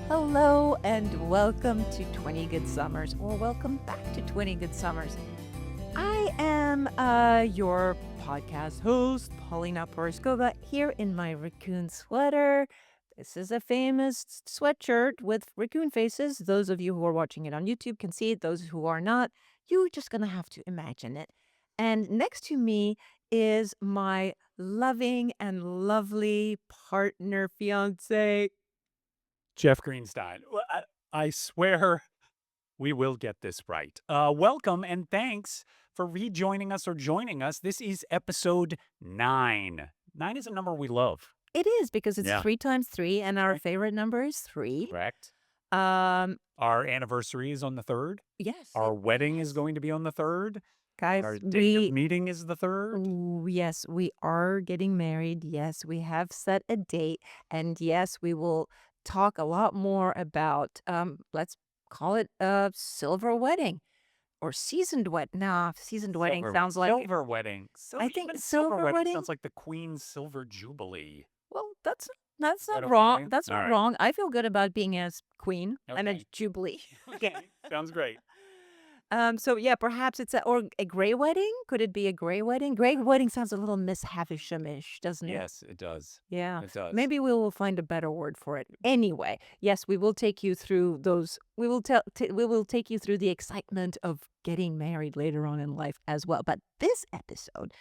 Hello and welcome to 20 Good Summers, or welcome back to 20 Good Summers. I am your podcast host, Paulina Poroskova, here in my raccoon sweater. This is a famous sweatshirt with raccoon faces. Those of you who are watching it on YouTube can see it. Those who are not, you're just going to have to imagine it. And next to me is my loving and lovely partner, fiance. Jeff Greenstein. I swear we will get this right. Welcome and thanks for rejoining us or joining us. This is episode 9. 9 is a number we love. It is because it's Yeah. 3 times 3, and our Right. favorite number is 3. Correct. Um, Our anniversary is on the 3rd. yes, Our wedding is going to be on the 3rd. guys, Our date of meeting is the 3rd. yes, we are getting married. Yes, we have set a date, and yes, we will talk a lot more about let's call it a silver wedding or seasoned wedding. Nah, seasoned wedding sounds like silver wedding. I think Even silver wedding sounds like the Queen's Silver Jubilee. well, that's Is not that wrong. okay? That's All not right. wrong. I feel good about being as queen and a Okay. jubilee. Okay. Sounds great. So yeah, perhaps it's a gray wedding. Could it be a gray wedding? Gray wedding sounds a little Miss Havishamish, doesn't it? Yes, it does. Yeah. It does. Maybe we will find a better word for it. Anyway, yes, we will take you through those. We will take you through the excitement of getting married later on in life as well. But this episode,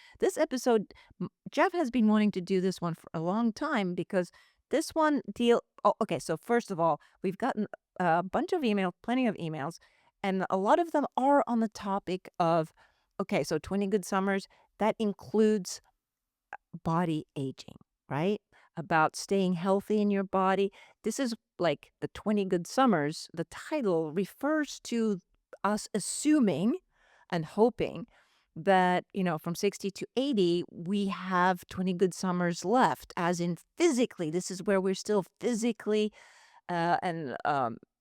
Jeff has been wanting to do this one for a long time because this one deal. Oh, okay. So first of all, we've gotten a bunch of plenty of emails. And a lot of them are on the topic of, okay, so 20 Good Summers, that includes body aging, right? About staying healthy in your body. This is like the 20 Good Summers. The title refers to us assuming and hoping that, from 60 to 80, we have 20 good summers left, as in physically. This is where we're still physically and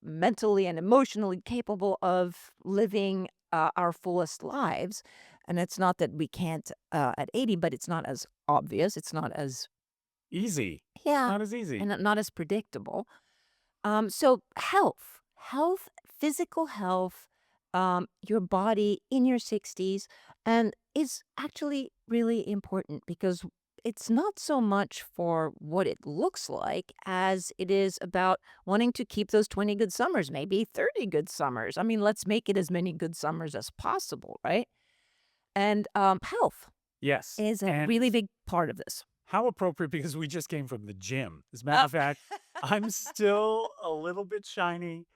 mentally and emotionally capable of living our fullest lives. And it's not that we can't at 80, but it's not as obvious. It's not as Easy. yeah, Not as easy. and not as predictable. So health, physical health, your body in your 60s, and is actually really important because it's not so much for what it looks like as it is about wanting to keep those 20 good summers, maybe 30 good summers. I mean, let's make it as many good summers as possible, right? And health Yes. is a And really big part of this. how appropriate, because we just came from the gym. As a matter of fact, I'm still a little bit shiny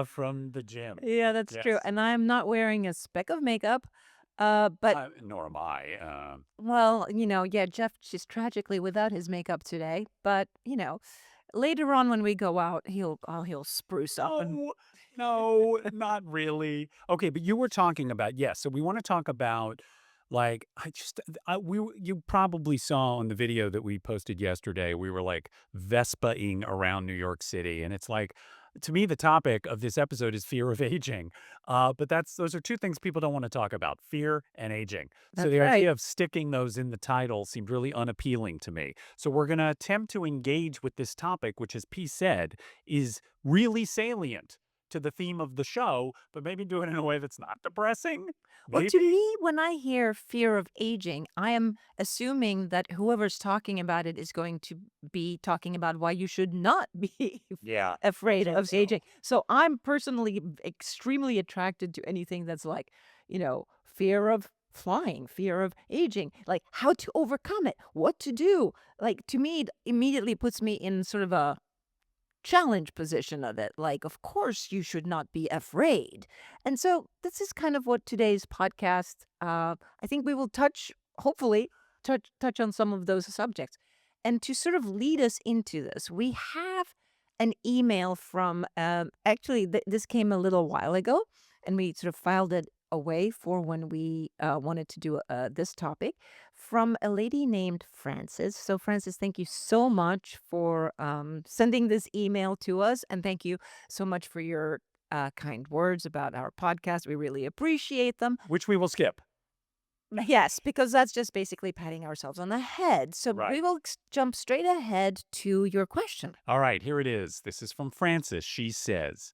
from the gym. Yeah, that's true. Yes. And I'm not wearing a speck of makeup. But Nor am I. well, yeah, Jeff is tragically without his makeup today. But later on when we go out, he'll spruce up and No, not really. Okay, but you were talking about, yes. So we want to talk about, like, you probably saw on the video that we posted yesterday, we were like Vespa-ing around New York City. And it's like, to me, the topic of this episode is fear of aging. But those are two things people don't want to talk about: fear and aging. So that's the right. idea of sticking those in the title seemed really unappealing to me. So we're going to attempt to engage with this topic, which, as P said, is really salient to the theme of the show, but maybe do it in a way that's not depressing. Well, to Maybe. me, when I hear fear of aging, I am assuming that whoever's talking about it is going to be talking about why you should not be Yeah. afraid think of so. aging. So I'm personally extremely attracted to anything that's like, fear of flying, fear of aging, like how to overcome it, what to do. Like to me, it immediately puts me in sort of a challenge position of it. Like, of course, you should not be afraid. And so this is kind of what today's podcast, I think we will hopefully, touch on some of those subjects. And to sort of lead us into this, we have an email from, actually, this came a little while ago, and we sort of filed it away for when we wanted to do this topic from a lady named Frances. So, Frances, thank you so much for sending this email to us. And thank you so much for your kind words about our podcast. We really appreciate them. Which we will skip. Yes, because that's just basically patting ourselves on the head. So we Right. will jump straight ahead to your question. All right, here it is. This is from Frances. She says,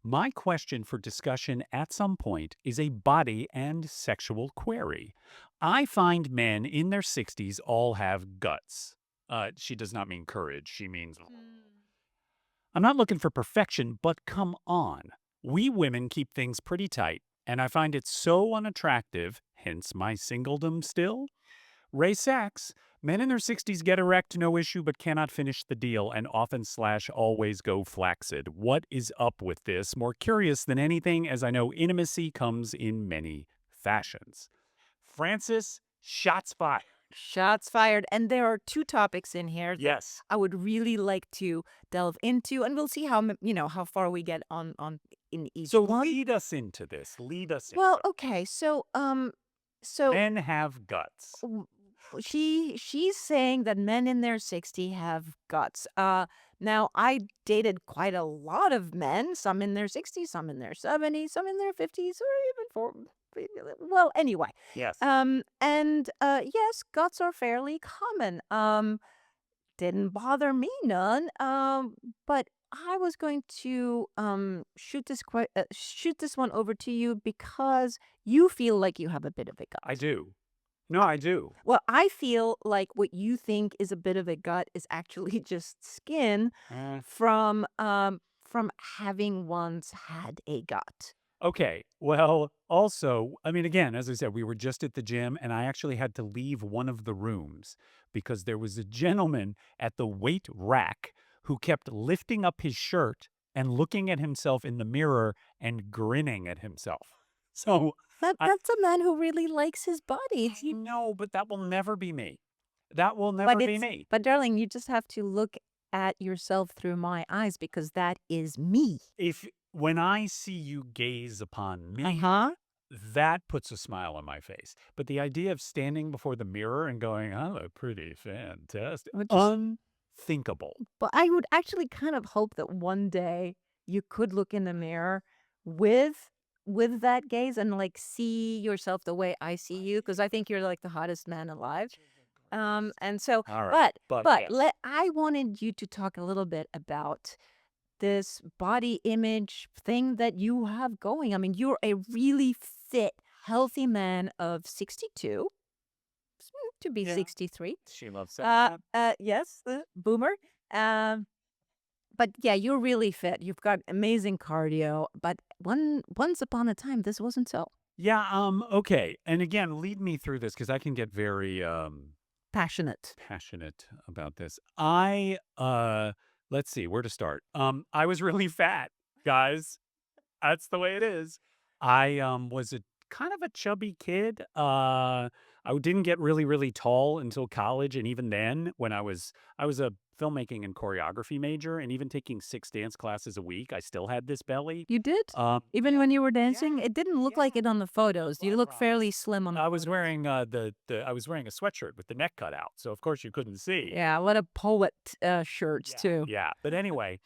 my question for discussion at some point is a body and sexual query. I find men in their 60s all have guts. She does not mean courage. She means, I'm not looking for perfection, but come on. We women keep things pretty tight, and I find it so unattractive, hence my singledom still. Ray Sachs, men in their 60s get erect, no issue, but cannot finish the deal and often slash always go flaccid. What is up with this? More curious than anything, as I know intimacy comes in many fashions. Francis, shots fired. Shots fired. And there are two topics in here that Yes. I would really like to delve into, and we'll see how how far we get on in each So one. lead us into this. Lead us into Well, it. okay, so Men have guts. w- she's saying that men in their 60 have guts. Now I dated quite a lot of men, some in their 60s, some in their 70s, some in their 50s, or even four. Well, anyway, Yes. and yes, guts are fairly common. Didn't bother me none. But I was going to shoot this one over to you because you feel like you have a bit of a I gut. do. No, I do. Well, I feel like what you think is a bit of a gut is actually just skin Eh. from having once had a gut. Okay. Well, also, I mean, again, as I said, we were just at the gym and I actually had to leave one of the rooms because there was a gentleman at the weight rack who kept lifting up his shirt and looking at himself in the mirror and grinning at himself. So I, That's a man who really likes his body. I know, but that will never be me. That will But never be it's me. but darling, you just have to look at yourself through my eyes because that is me. If when I see you gaze upon me, Uh-huh. that puts a smile on my face. But the idea of standing before the mirror and going, "I look pretty fantastic," Which is unthinkable. But I would actually kind of hope that one day you could look in the mirror with with that gaze and like see yourself the way I see you because I think you're like the hottest man alive. And so All right, but but yes. let I wanted you to talk a little bit about this body image thing that you have going. I mean, you're a really fit, healthy man of 62, to be Yeah, 63. she loves saying that. Yes, boomer. Um, but yeah, you're really fit. You've got amazing cardio. But once upon a time, this wasn't so Yeah, okay. And again, lead me through this because I can get very passionate. passionate about this. Let's see where to start. I was really fat, guys. That's the way it is. I was a kind of a chubby kid. I didn't get really really tall until college, and even then, when I was a filmmaking and choreography major, and even taking 6 dance classes a week, I still had this belly. You did, even Yeah, when you were dancing. yeah, It didn't look like yeah. it on the photos. Well, You I look fairly promise. slim on the I was photos. wearing the I was wearing a sweatshirt with the neck cut out, so of course you couldn't see. Yeah, a lot of poet shirts Yeah, too. yeah. But anyway,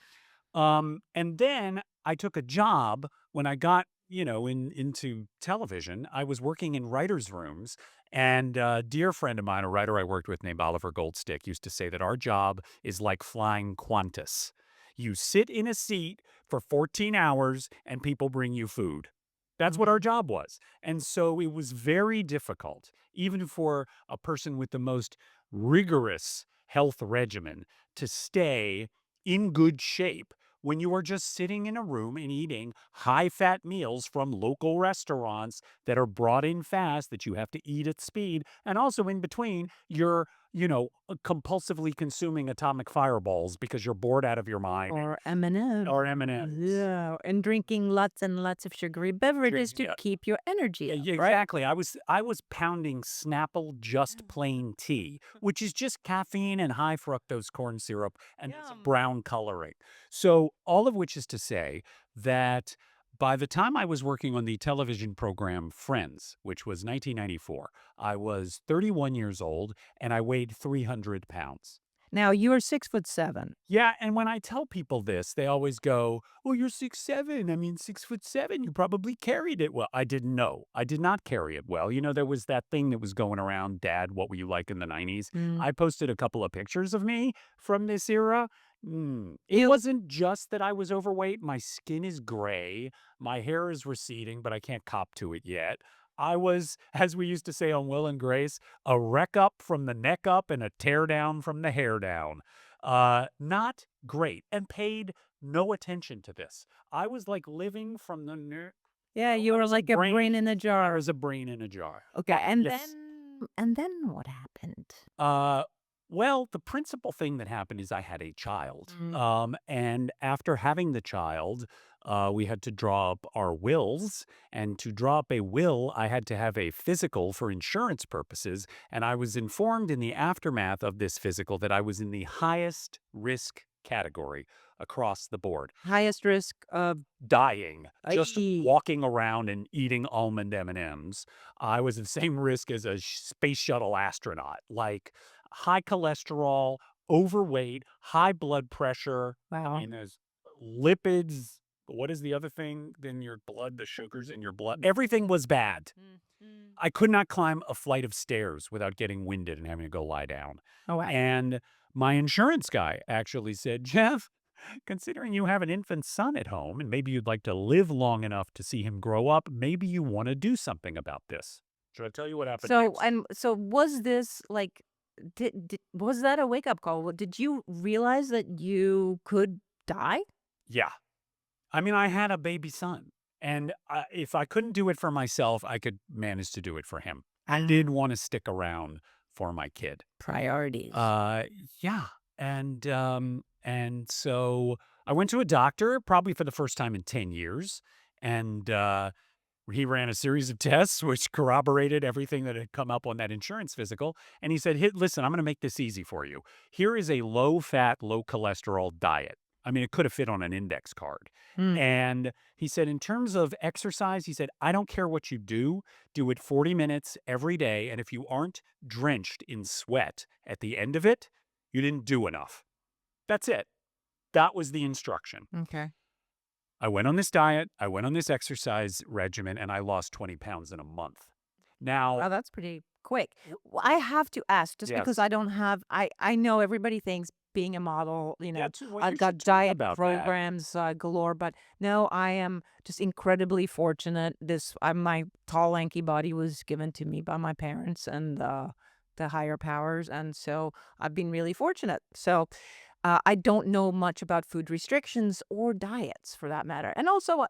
and then I took a job when I got, into television. I was working in writers' rooms, and a dear friend of mine, a writer I worked with named Oliver Goldstick, used to say that our job is like flying Qantas. You sit in a seat for 14 hours, and people bring you food. That's what our job was. And so it was very difficult, even for a person with the most rigorous health regimen, to stay in good shape when you are just sitting in a room and eating high fat meals from local restaurants that are brought in fast that you have to eat at speed. And also in between, you're, compulsively consuming atomic fireballs because you're bored out of your mind Or M&M. or M&Ms. Yeah, and drinking lots and lots of sugary beverages to Yeah, keep your energy yeah, up, yeah, right? exactly. I was pounding Snapple just plain tea, which is just caffeine and high fructose corn syrup and there's a Yum. brown coloring. So all of which is to say that by the time I was working on the television program Friends, which was 1994, I was 31 years old and I weighed 300 pounds. Now you're 6'7". Yeah, and when I tell people this, they always go, "Well, you're 6'7". I mean, 6'7". You probably carried it well." I didn't know. I did not carry it well. You know, there was that thing that was going around, "Dad, what were you like in the '90s?" Mm. I posted a couple of pictures of me from this era. It You wasn't just that I was overweight. My skin is gray. My hair is receding, but I can't cop to it yet. I was, as we used to say on Will and Grace, a wreck up from the neck up and a tear down from the hair down. Not great, and paid no attention to this. I was like living from the Yeah, you I were was a like a brain. brain in a I jar. was a brain in a jar. Okay, Yes. and then what happened? Uh, well, the principal thing that happened is I had a child. Mm. And after having the child, we had to draw up our wills. And to draw up a will, I had to have a physical for insurance purposes. And I was informed in the aftermath of this physical that I was in the highest risk category across the board. Highest risk of Dying, just I walking around and eating almond M&Ms. I was the same risk as a space shuttle astronaut, like high cholesterol, overweight, high blood pressure, wow. and there's lipids. What is the other thing? Then your blood, the sugars in your blood. Everything was bad. Mm. I could not climb a flight of stairs without getting winded and having to go lie down. Oh, wow. And my insurance guy actually said, "Jeff, considering you have an infant son at home and maybe you'd like to live long enough to see him grow up, maybe you want to do something about this." Should I tell you what happened So next? and so was this like did was that a wake up call? Did you realize that you could die? Yeah. I mean, I had a baby son. And if I couldn't do it for myself, I could manage to do it for him. I did want to stick around for my kid. Priorities. Uh, yeah. And so I went to a doctor probably for the first time in 10 years. And he ran a series of tests which corroborated everything that had come up on that insurance physical. And he said, Listen, I'm going to make this easy for you. Here is a low fat, low cholesterol diet. I mean, it could have fit on an index card. Mm. And he said, in terms of exercise, he said, I don't care what you do it 40 minutes every day. And if you aren't drenched in sweat at the end of it, you didn't do enough. That's it. That was the instruction. Okay. I went on this diet, I went on this exercise regimen, and I lost 20 pounds in a month. Now, Wow, that's pretty quick. I have to ask, just because yes, I don't have I know everybody thinks being a model, well, you I've got should talk diet about that. programs galore, but no, I am just incredibly fortunate. My tall, lanky body was given to me by my parents and the higher powers, and so I've been really fortunate. So I don't know much about food restrictions or diets for that matter. And also,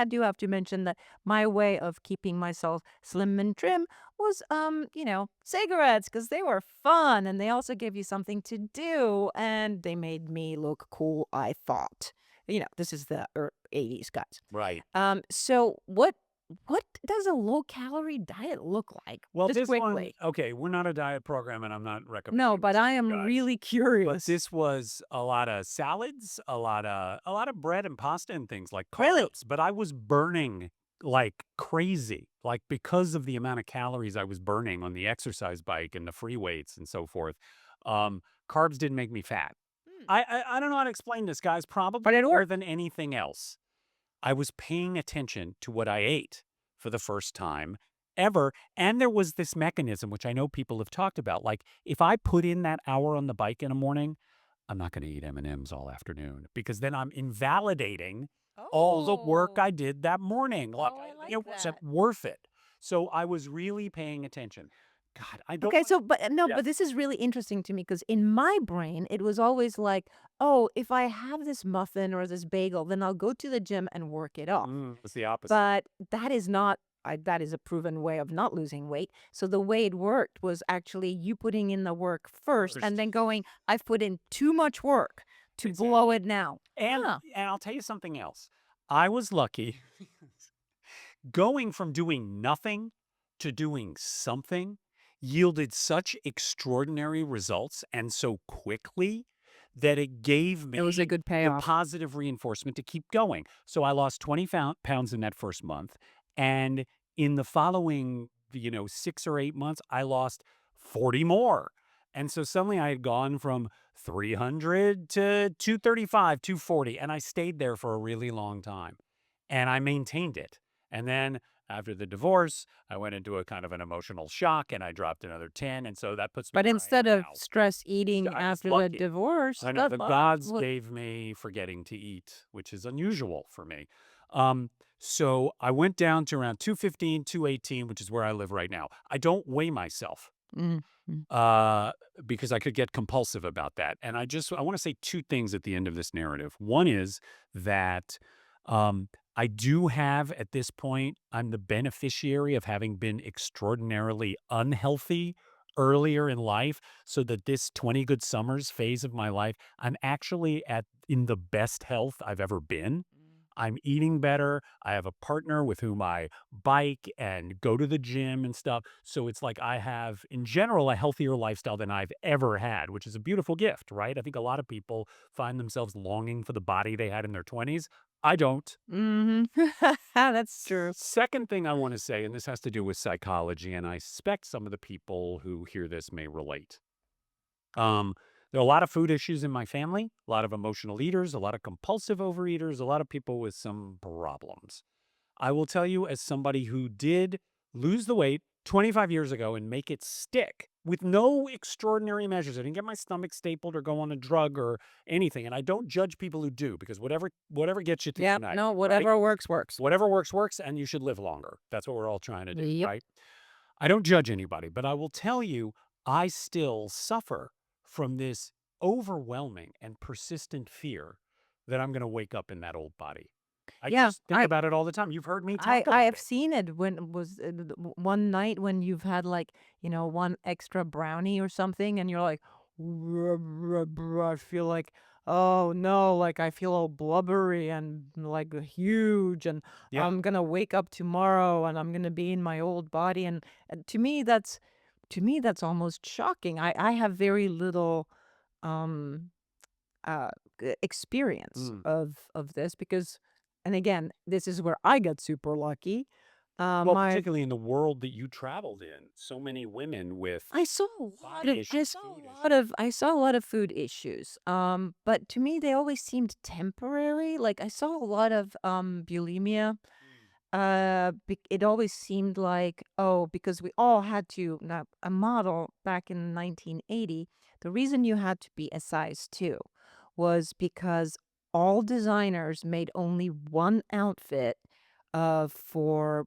do have to mention that my way of keeping myself slim and trim was, cigarettes because they were fun and they also gave you something to do and they made me look cool, I thought. This is the 80s, guys. Right. So what does a low calorie diet look like? Well, Just this one, quickly. okay, we're not a diet program, and I'm not No, recommending but this to I you am guys. really But curious. this was a lot of salads, a lot of bread and pasta and things like Really? carbs. But I was burning like crazy, like because of the amount of calories I was burning on the exercise bike and the free weights and so forth. Um, Carbs didn't make me fat. Hmm. I don't know how to explain this, guys. But Probably it more worked. than anything else, I was paying attention to what I ate for the first time ever. And there was this mechanism, which I know people have talked about. Like if I put in that hour on the bike in the morning, I'm not going to eat M&Ms all afternoon because then I'm invalidating all the work Oh. I did that morning. Like Oh, I like it wasn't that. worth it. So I was really paying attention. God, I don't Okay, want. so but no, Yes. but this is really interesting to me because in my brain, it was always like, oh, if I have this muffin or this bagel, then I'll go to the gym and work it off. It's the opposite. But that is not, that is a proven way of not losing weight. So the way it worked was actually you putting in the work first and First. then going, I've put in too much work to blow Exactly. it now. And Huh. and I'll tell you something else. I was lucky. Going from doing nothing to doing something yielded such extraordinary results and so quickly that it gave It was a me good the payoff. positive reinforcement to keep going. So I lost 20 pounds in that first month. And in the following, 6 or 8 months, I lost 40 more. And so suddenly I had gone from 300 to 235, 240, and I stayed there for a really long time. And I maintained it. And then after the divorce, I went into a kind of an emotional shock and I dropped another 10. And so that puts me But where I am instead of now. stress So eating I was after the lucky. divorce, I know that the gods what gave me forgetting to eat, which is unusual for me. Um, so I went down to around 215, 218, which is where I live right now. I don't weigh myself mm, mm. uh, because I could get compulsive about that. And I want to say two things at the end of this narrative. One is that I do have at this point, I'm the beneficiary of having been extraordinarily unhealthy earlier in life, so that this 20 good summers phase of my life, I'm actually at in the best health I've ever been. I'm eating better. I have a partner with whom I bike and go to the gym and stuff. So it's like I have, in general, a healthier lifestyle than I've ever had, which is a beautiful gift, right? I think a lot of people find themselves longing for the body they had in their 20s. I don't. Mhm. That's true. Second thing I want to say, and this has to do with psychology, and I suspect some of the people who hear this may relate. Um, there are a lot of food issues in my family, a lot of emotional eaters, a lot of compulsive overeaters, a lot of people with some problems. I will tell you, as somebody who did lose the weight 25 years ago and make it stick with no extraordinary measures. I didn't get my stomach stapled or go on a drug or anything. And I don't judge people who do, because whatever gets you through the Yep, night, no, right? whatever works, works. Whatever works, works, and you should live longer. That's what we're all trying to do, Yep. right? I don't judge anybody, but I will tell you, I still suffer from this overwhelming and persistent fear that I'm going to wake up in that old body. I Yeah, just think about it all the time. You've heard me talk I about have it. seen it when it was one night when you've had like, one extra brownie or something and you're like, I feel like, oh no, like I feel all blubbery and like huge and Yeah. I'm gonna wake up tomorrow and I'm gonna be in my old body and to me that's almost shocking. I have very little um uh, experience Mm. of this because and again, this is where I got super lucky. Well, My particularly in the world that you traveled in, so many women with I saw a lot body of issues, food I saw a lot of food issues. But to me they always seemed temporary. Like I saw a lot of bulimia. issues. It always seemed like, oh, because we all had to now a model back in 1980, the reason you had to be a size 2 was because all designers made only one outfit for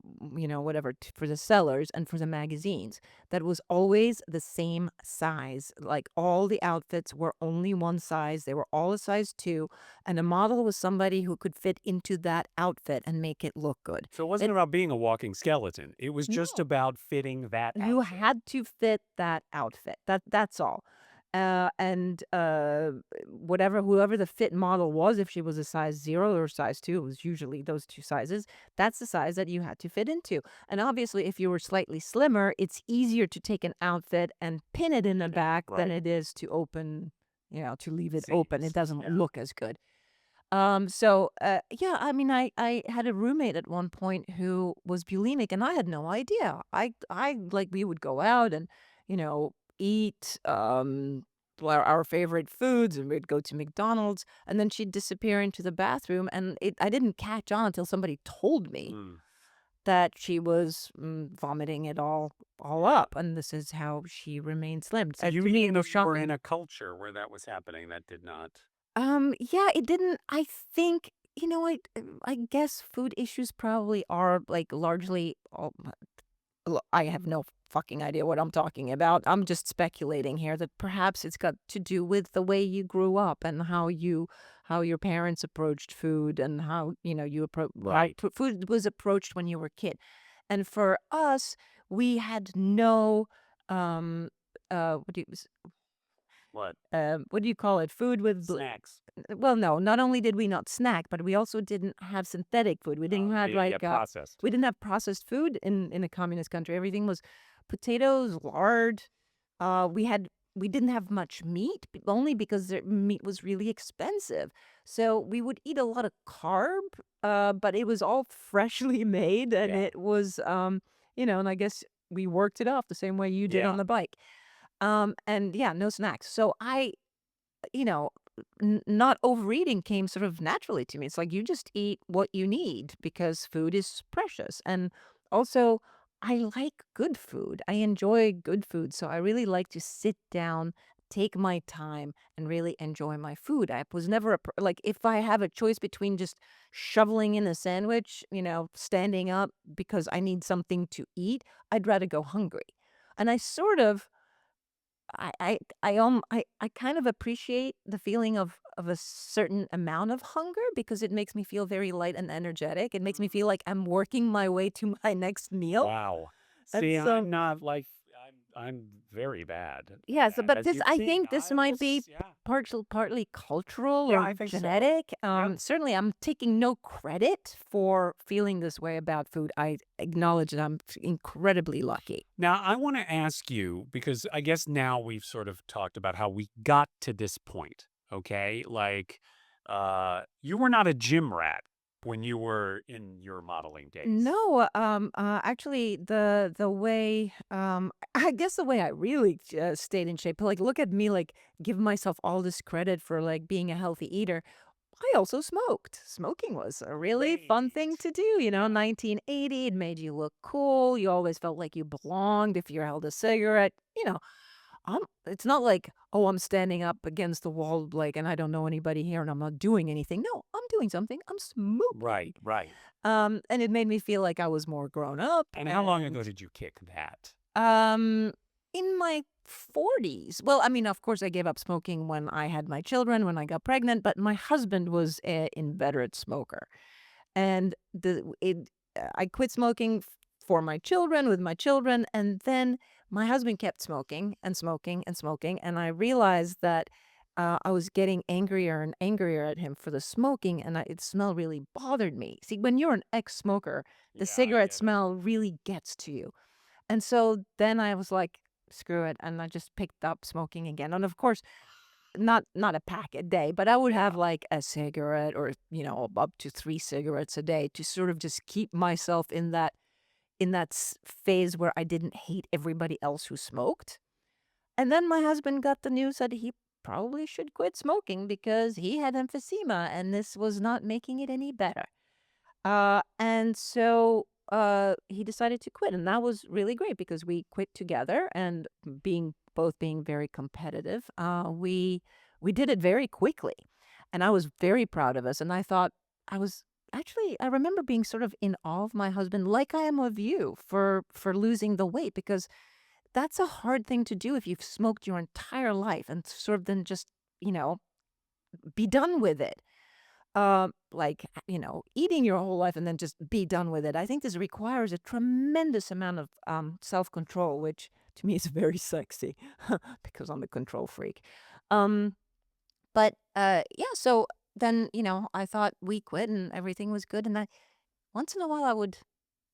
whatever for the sellers and for the magazines that was always the same size. Like all the outfits were only one size, they were all a size 2, and a model was somebody who could fit into that outfit and make it look good. So it wasn't It about being a walking skeleton. It was just No, about fitting that you outfit. had to fit that outfit. That's all. And whoever the fit model was, if she was a size 0 or size 2, it was usually those 2 sizes. That's the size that you had to fit into. And obviously, if you were slightly slimmer, it's easier to take an outfit and pin it in the In it, back than right. it is to open, to leave it open. It Seams. doesn't Yeah. look as good. Yeah, I mean, I had a roommate at one point who was bulimic, and I had no idea. Like, we would go out and, eat, our favorite foods, and we'd go to McDonald's, and then she'd disappear into the bathroom, and I didn't catch on until somebody told me Mm. that she was, vomiting it all Yeah. up, and this is how she remained slim. So you To me, even it though was you were in shocking. a culture where that was happening, that did not. Yeah, it didn't I think, I guess food issues probably are, like, largely all I have no fucking idea what I'm talking about. I'm just speculating here that perhaps it's got to do with the way you grew up and how your parents approached food and how, Right. food was approached when you were a kid. And for us, we had no, what do you What? what do you call it? Food with Snacks. well, no, not only did we not snack, but we also didn't have synthetic food. We Oh, didn't yeah, have yeah, yeah, like processed. we didn't have processed food in a communist country. Everything was potatoes, lard. We didn't have much meat, only because the meat was really expensive. So we would eat a lot of carb, but it was all freshly made, and Yeah. it was and I guess we worked it off the same way you did on Yeah. the bike. And yeah, no snacks. So you know, not overeating came sort of naturally to me. It's like you just eat what you need because food is precious. And also, I like good food. I enjoy good food. So I really like to sit down, take my time, and really enjoy my food. I was never like, if I have a choice between just shoveling in a sandwich, standing up because I need something to eat, I'd rather go hungry. And I sort of I kind of appreciate the feeling of a certain amount of hunger because it makes me feel very light and energetic. It makes me feel like I'm working my way to my next meal. Wow. And See, so I'm not like I'm very bad at yeah, so that, but as this you've I seen. think this I will might be yeah. partly cultural Yeah, or I think so. genetic. Yep. Certainly I'm taking no credit for feeling this way about food. I acknowledge that I'm incredibly lucky. Now, I want to ask you because I guess now we've sort of talked about how we got to this point, okay? Like you were not a gym rat when you were in your modeling days. No, actually, the way, I guess the way I really stayed in shape, like, look at me, like, give myself all this credit for like being a healthy eater. I also smoked. Smoking was a really fun thing Great. to do. Yeah. 1980, it made you look cool. You always felt like you belonged if you held a cigarette. It's not like, oh, I'm standing up against the wall, like, and I don't know anybody here and I'm not doing anything. No, I'm doing something. I'm smoking. Right, right. And it made me feel like I was more grown up And how long and ago did you kick that? um in my 40s. Well, I mean, of course I gave up smoking when I had my children, when I got pregnant, but my husband was an inveterate smoker. And I quit smoking for my children, with my children, and then my husband kept smoking and smoking and smoking, and I realized that I was getting angrier and angrier at him for the smoking, and it smell really bothered me. See, when you're an ex-smoker, the Yeah, I cigarette get it. smell really gets to you. And so then I was like, "Screw it," and I just picked up smoking again. And of course, not a pack a day, but I would have Yeah. like a cigarette or, up to 3 cigarettes a day to sort of just keep myself in that phase where I didn't hate everybody else who smoked. And then my husband got the news that he probably should quit smoking because he had emphysema and this was not making it any better. And so he decided to quit, and that was really great because we quit together and being very competitive. We did it very quickly, and I was very proud of us. And I thought I was actually I remember being sort of in awe of my husband, like I am of you, for losing the weight because that's a hard thing to do if you've smoked your entire life and sort of then just you know be done with it. Like, eating your whole life and then just be done with it. I think this requires a tremendous amount of self-control, which to me is very sexy because I'm a control freak. Um, but yeah, so then, I thought we quit and everything was good. And once in a while I would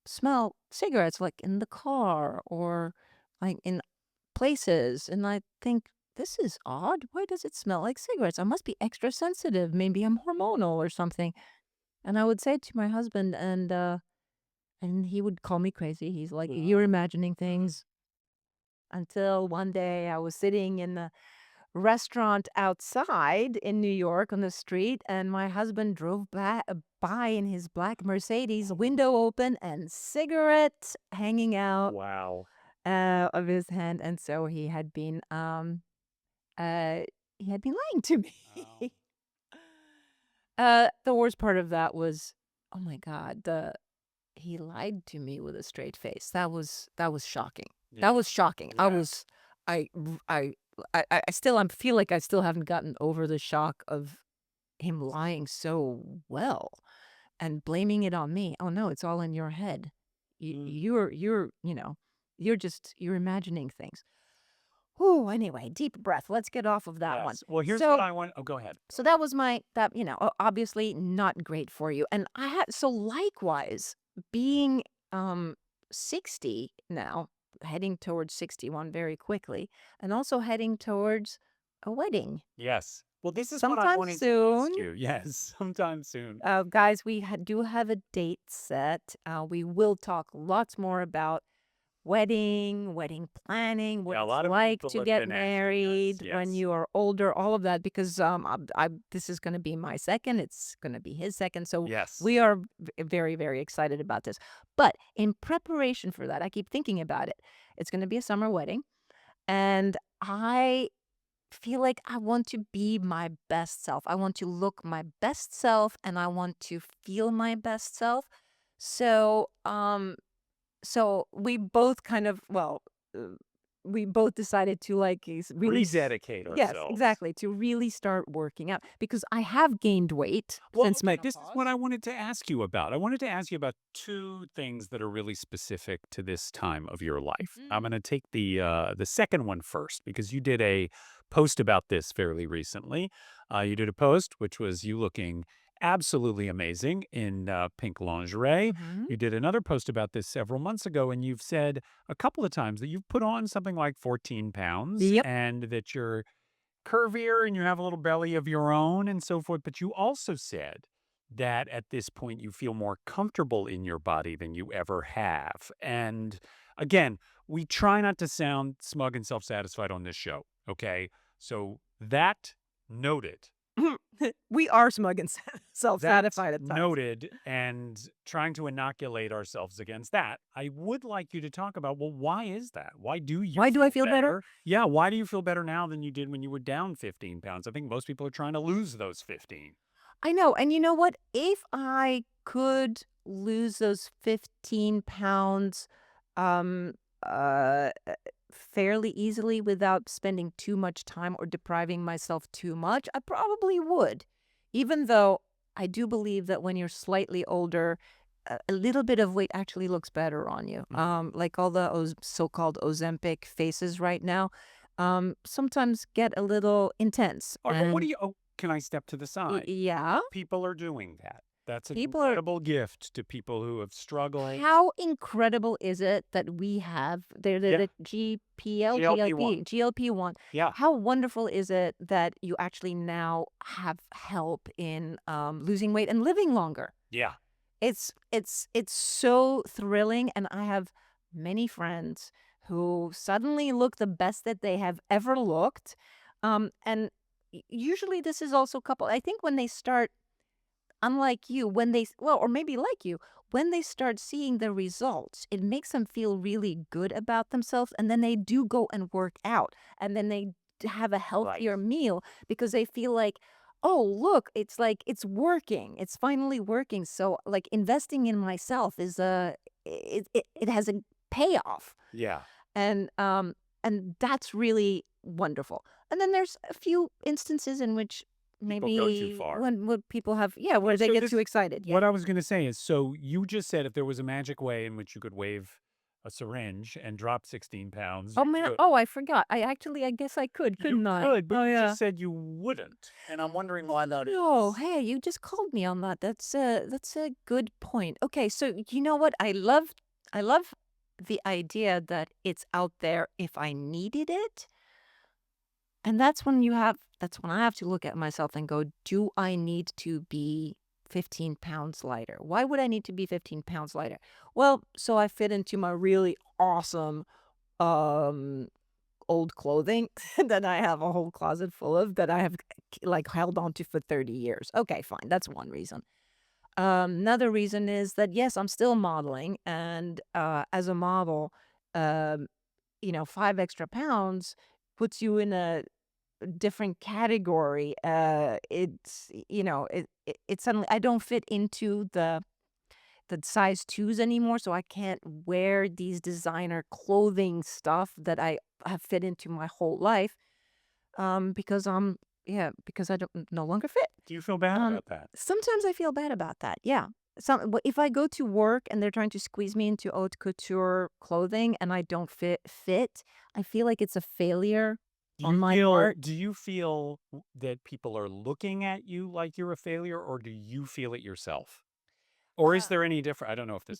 smell cigarettes like in the car or like in places. And I think, this is odd. Why does it smell like cigarettes? I must be extra sensitive. Maybe I'm hormonal or something. And I would say it to my husband, and he would call me crazy. He's like, "You're Oh. imagining things." Until one day I was sitting in a restaurant outside in New York on the street, and my husband drove by in his black Mercedes, window open, and cigarette hanging out Wow. of his hand. And so uh, he had been lying to Oh. me. The worst part of that was, oh my God, he lied to me with a straight face. That was shocking. That Yeah. was shocking. Yeah. I r I still I feel like I still haven't gotten over the shock of him lying so well and blaming it on me. "Oh, no, it's all in your head. Mm. You're imagining things." Whew, anyway, deep breath. Let's get off of that one. Yes. Well, here's what So I want. Oh, go ahead. Go so ahead. that was obviously not great for you. And likewise, being 60 now, heading towards 61 very quickly, and also heading towards a wedding Yes. Well, this is what I sometime wanted to soon. ask you. Yes, sometime soon. Guys, we do have a date set. We will talk lots more about wedding planning, what Yeah, a it's lot of like people to have get been asking us. married when Yes. you are older, all of that, because this is going to be my second, it's going to be his second. So Yes. we are very, very excited about this. But in preparation for that, I keep thinking about it. It's going to be a summer wedding, and I feel like I want to be my best self. I want to look my best self and I want to feel my best self. So, so we both kind of, uh, we both decided to like Rededicate yes, ourselves. exactly, to really start working out because I have gained weight Well, since okay, this is what menopause. I wanted to ask you about. I wanted to ask you about two things that are really specific to this time of your life. I'm going Mhm. to take the second one first because you did a post about this fairly recently. You did a post which was you looking absolutely amazing in pink lingerie. Mhm. You did another post about this several months ago, and you've said a couple of times that you've put on something like 14 pounds Yep. and that you're curvier and you have a little belly of your own and so forth. But you also said that at this point you feel more comfortable in your body than you ever have. And again, we try not to sound smug and self satisfied on this show. Okay. So that noted. We are smug and That self-satisfied at times. noted, and trying to inoculate ourselves against that, I would like you to talk about, well, why is that? Why do you Why do I feel feel better? better? Yeah, why do you feel better now than you did when you were down 15 pounds? I think most people are trying to lose those 15. I know, and you know what? If I could lose those 15 pounds, um, fairly easily without spending too much time or depriving myself too much, I probably would. Even though I do believe that when you're slightly older, a little bit of weight actually looks better on you. Mhm. Like all the so-called Ozempic faces right now, sometimes get a little intense. All right, well, what do And you oh, can I step to the side? yeah, People are doing that. That's an people are. incredible gift to people who have struggled. How incredible is it that we have Yeah, the GPL, GLP-1. GLP-1? Yeah, How wonderful is it that you actually now have help in, losing weight and living longer? yeah, It's so thrilling, and I have many friends who suddenly look the best that they have ever looked, and usually this is also coupled I think when they start. Unlike you, when well, or maybe like you, when they start seeing the results, it makes them feel really good about themselves, and then they do go and work out, and then they have a right. healthier meal because they feel like, "Oh, look, it's like it's working. It's finally working." So, like, investing in myself is a it has a payoff. Yeah. And that's really wonderful. And then there's a few instances in which People go too maybe far. when people have yeah, Yeah, where they so get too this excited. Yeah. what I was gonna say is, so you just said if there was a magic way in which you could wave a syringe and drop 16 pounds, Oh, you man. could. Oh, I forgot. I guess I could, You couldn't I? could, but Oh, you yeah. just said you wouldn't, and I'm wondering Oh, why that no. is. Hey, you just called me on that. That's a good point. Okay, so you know what? I love the idea that it's out there if I needed it. And that's when I have to look at myself and go, "Do I need to be 15 pounds lighter? Why would I need to be 15 pounds lighter?" Well, so I fit into my really awesome, um, old clothing that I have a whole closet full of that I have, like, held on to for 30 years. Okay, fine, that's one reason. Another reason is that, yes, I'm still modeling, and, as a model, um, 5 extra pounds puts you in a different category. It's suddenly I don't fit into the size 2s anymore, so I can't wear these designer clothing stuff that I have fit into my whole life, because because I don't no longer fit. Do you feel bad Um, about that? Sometimes I feel bad about that. Yeah. If I go to work and they're trying to squeeze me into haute couture clothing and I don't fit, I feel like it's a failure on my part. Do you feel that people are looking at you like you're a failure, or do you feel it yourself? Or is Uh, there any different? I don't know if this.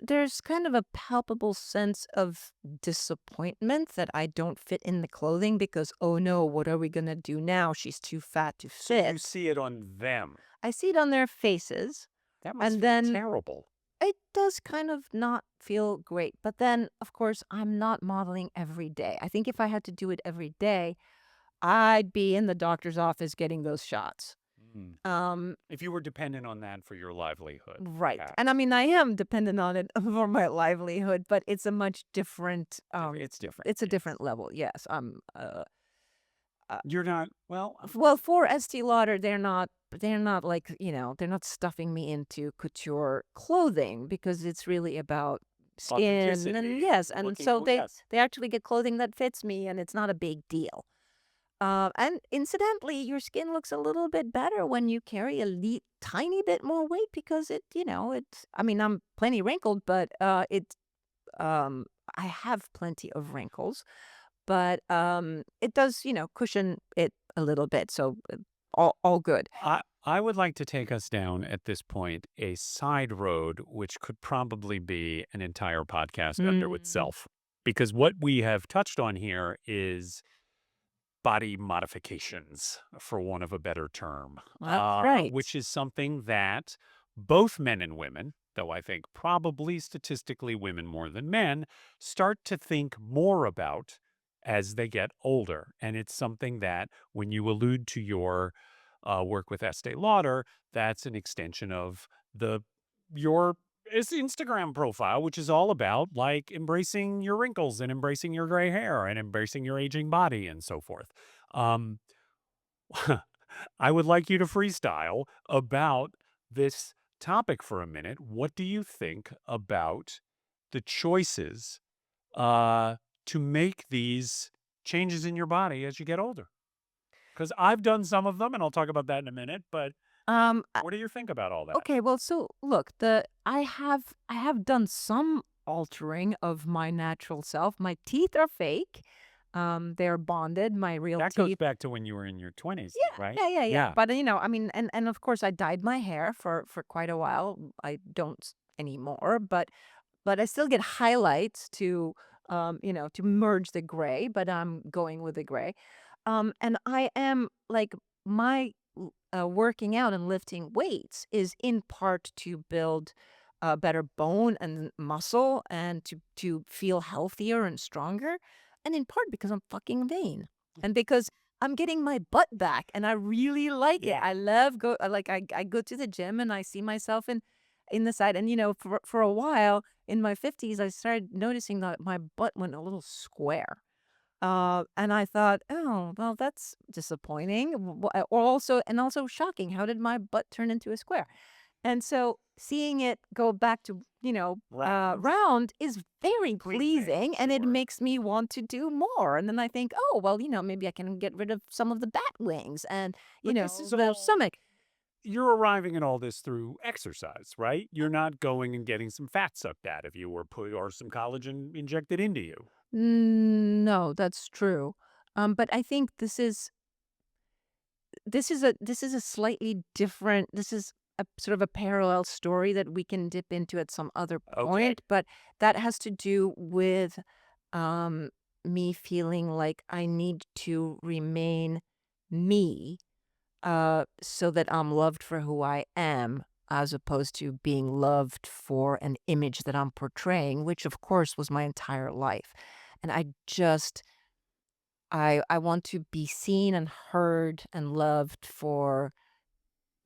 there's kind of a palpable sense of disappointment that I don't fit in the clothing because, oh no, what are we gonna do now? She's too fat to So you fit. see it on them. I see it on their faces, That must and feel then terrible. it does kind of not feel great. But then, of course, I'm not modeling every day. I think if I had to do it every day, I'd be in the doctor's office getting those shots. Mm. Um, If you were dependent on that for your livelihood, right. And I perhaps. mean, I am dependent on it for my livelihood, but it's a much different, It's different. it's a Yes. different level. Yes. Uh, You're not, well, well, for Estee Lauder, they're not like, they're not stuffing me into couture clothing because it's really about skin and authenticity yes, and and looking, so well, yes. they actually get clothing that fits me and it's not a big deal. And incidentally, your skin looks a little bit better when you carry a tiny bit more weight because it's, I mean, I'm plenty wrinkled, but um, I have plenty of wrinkles, but it does, cushion it a little bit. So all good. I would like to take us down at this point a side road, which could probably be an entire podcast unto Mm, itself. Because what we have touched on here is body modifications, for want of a better term, that's right. which is something that both men and women, though I think probably statistically women more than men, start to think more about as they get older. And it's something that, when you allude to your work with Estee Lauder, that's an extension of the your Instagram profile, which is all about like embracing your wrinkles and embracing your gray hair and embracing your aging body and so forth. Um, I would like you to freestyle about this topic for a minute. What do you think about the choices uh, to make these changes in your body as you get older? Because I've done some of them, and I'll talk about that in a minute. But Um, what do you think about all that? Okay, well, so look, the I have done some altering of my natural self. My teeth are fake. They're bonded. My real That goes teeth. back to when you were in your 20s, though, Yeah, right? yeah, yeah, yeah. Yeah. But I mean, and of course, I dyed my hair for quite a while. I don't anymore, but I still get highlights to to merge the gray. But I'm going with the gray. And I am like my working out and lifting weights is in part to build better bone and muscle and to feel healthier and stronger, and in part because I'm fucking vain and because I'm getting my butt back and I really like it. Yeah. I love I go to the gym and I see myself in the side and for a while in my 50s I started noticing that my butt went a little square and I thought, "Oh, well, that's disappointing." Or also shocking. How did my butt turn into a square? And so seeing it go back to, Round. round is very Pleasing. pleasing and it Sure. makes me want to do more. And then I think, "Oh, well, maybe I can get rid of some of the bat wings and, But this is the all, stomach." you're arriving at all this through exercise, right? You're not going and getting some fat sucked out of you or put or some collagen injected into you. No, that's true. But I think this is a slightly different this is a sort of a parallel story that we can dip into at some other Okay. point, but that has to do with um me feeling like I need to remain me so that I'm loved for who I am as opposed to being loved for an image that I'm portraying, which of course was my entire life. And I want to be seen and heard and loved for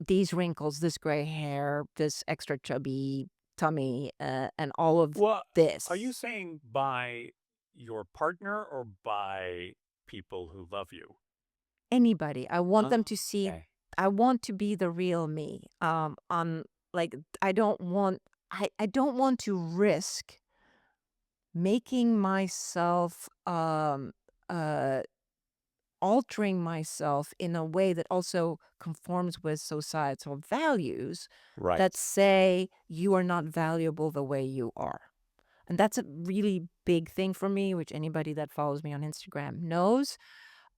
these wrinkles, this gray hair, this extra chubby tummy, and all of Well, are you this. saying by your partner or by people who love you? Anybody. I want them Oh, to see okay. I want to be the real me. Like I don't want I don't want to risk making myself uh altering myself in a way that also conforms with societal values that Right. say you are not valuable the way you are. And that's a really big thing for me, which anybody that follows me on Instagram knows.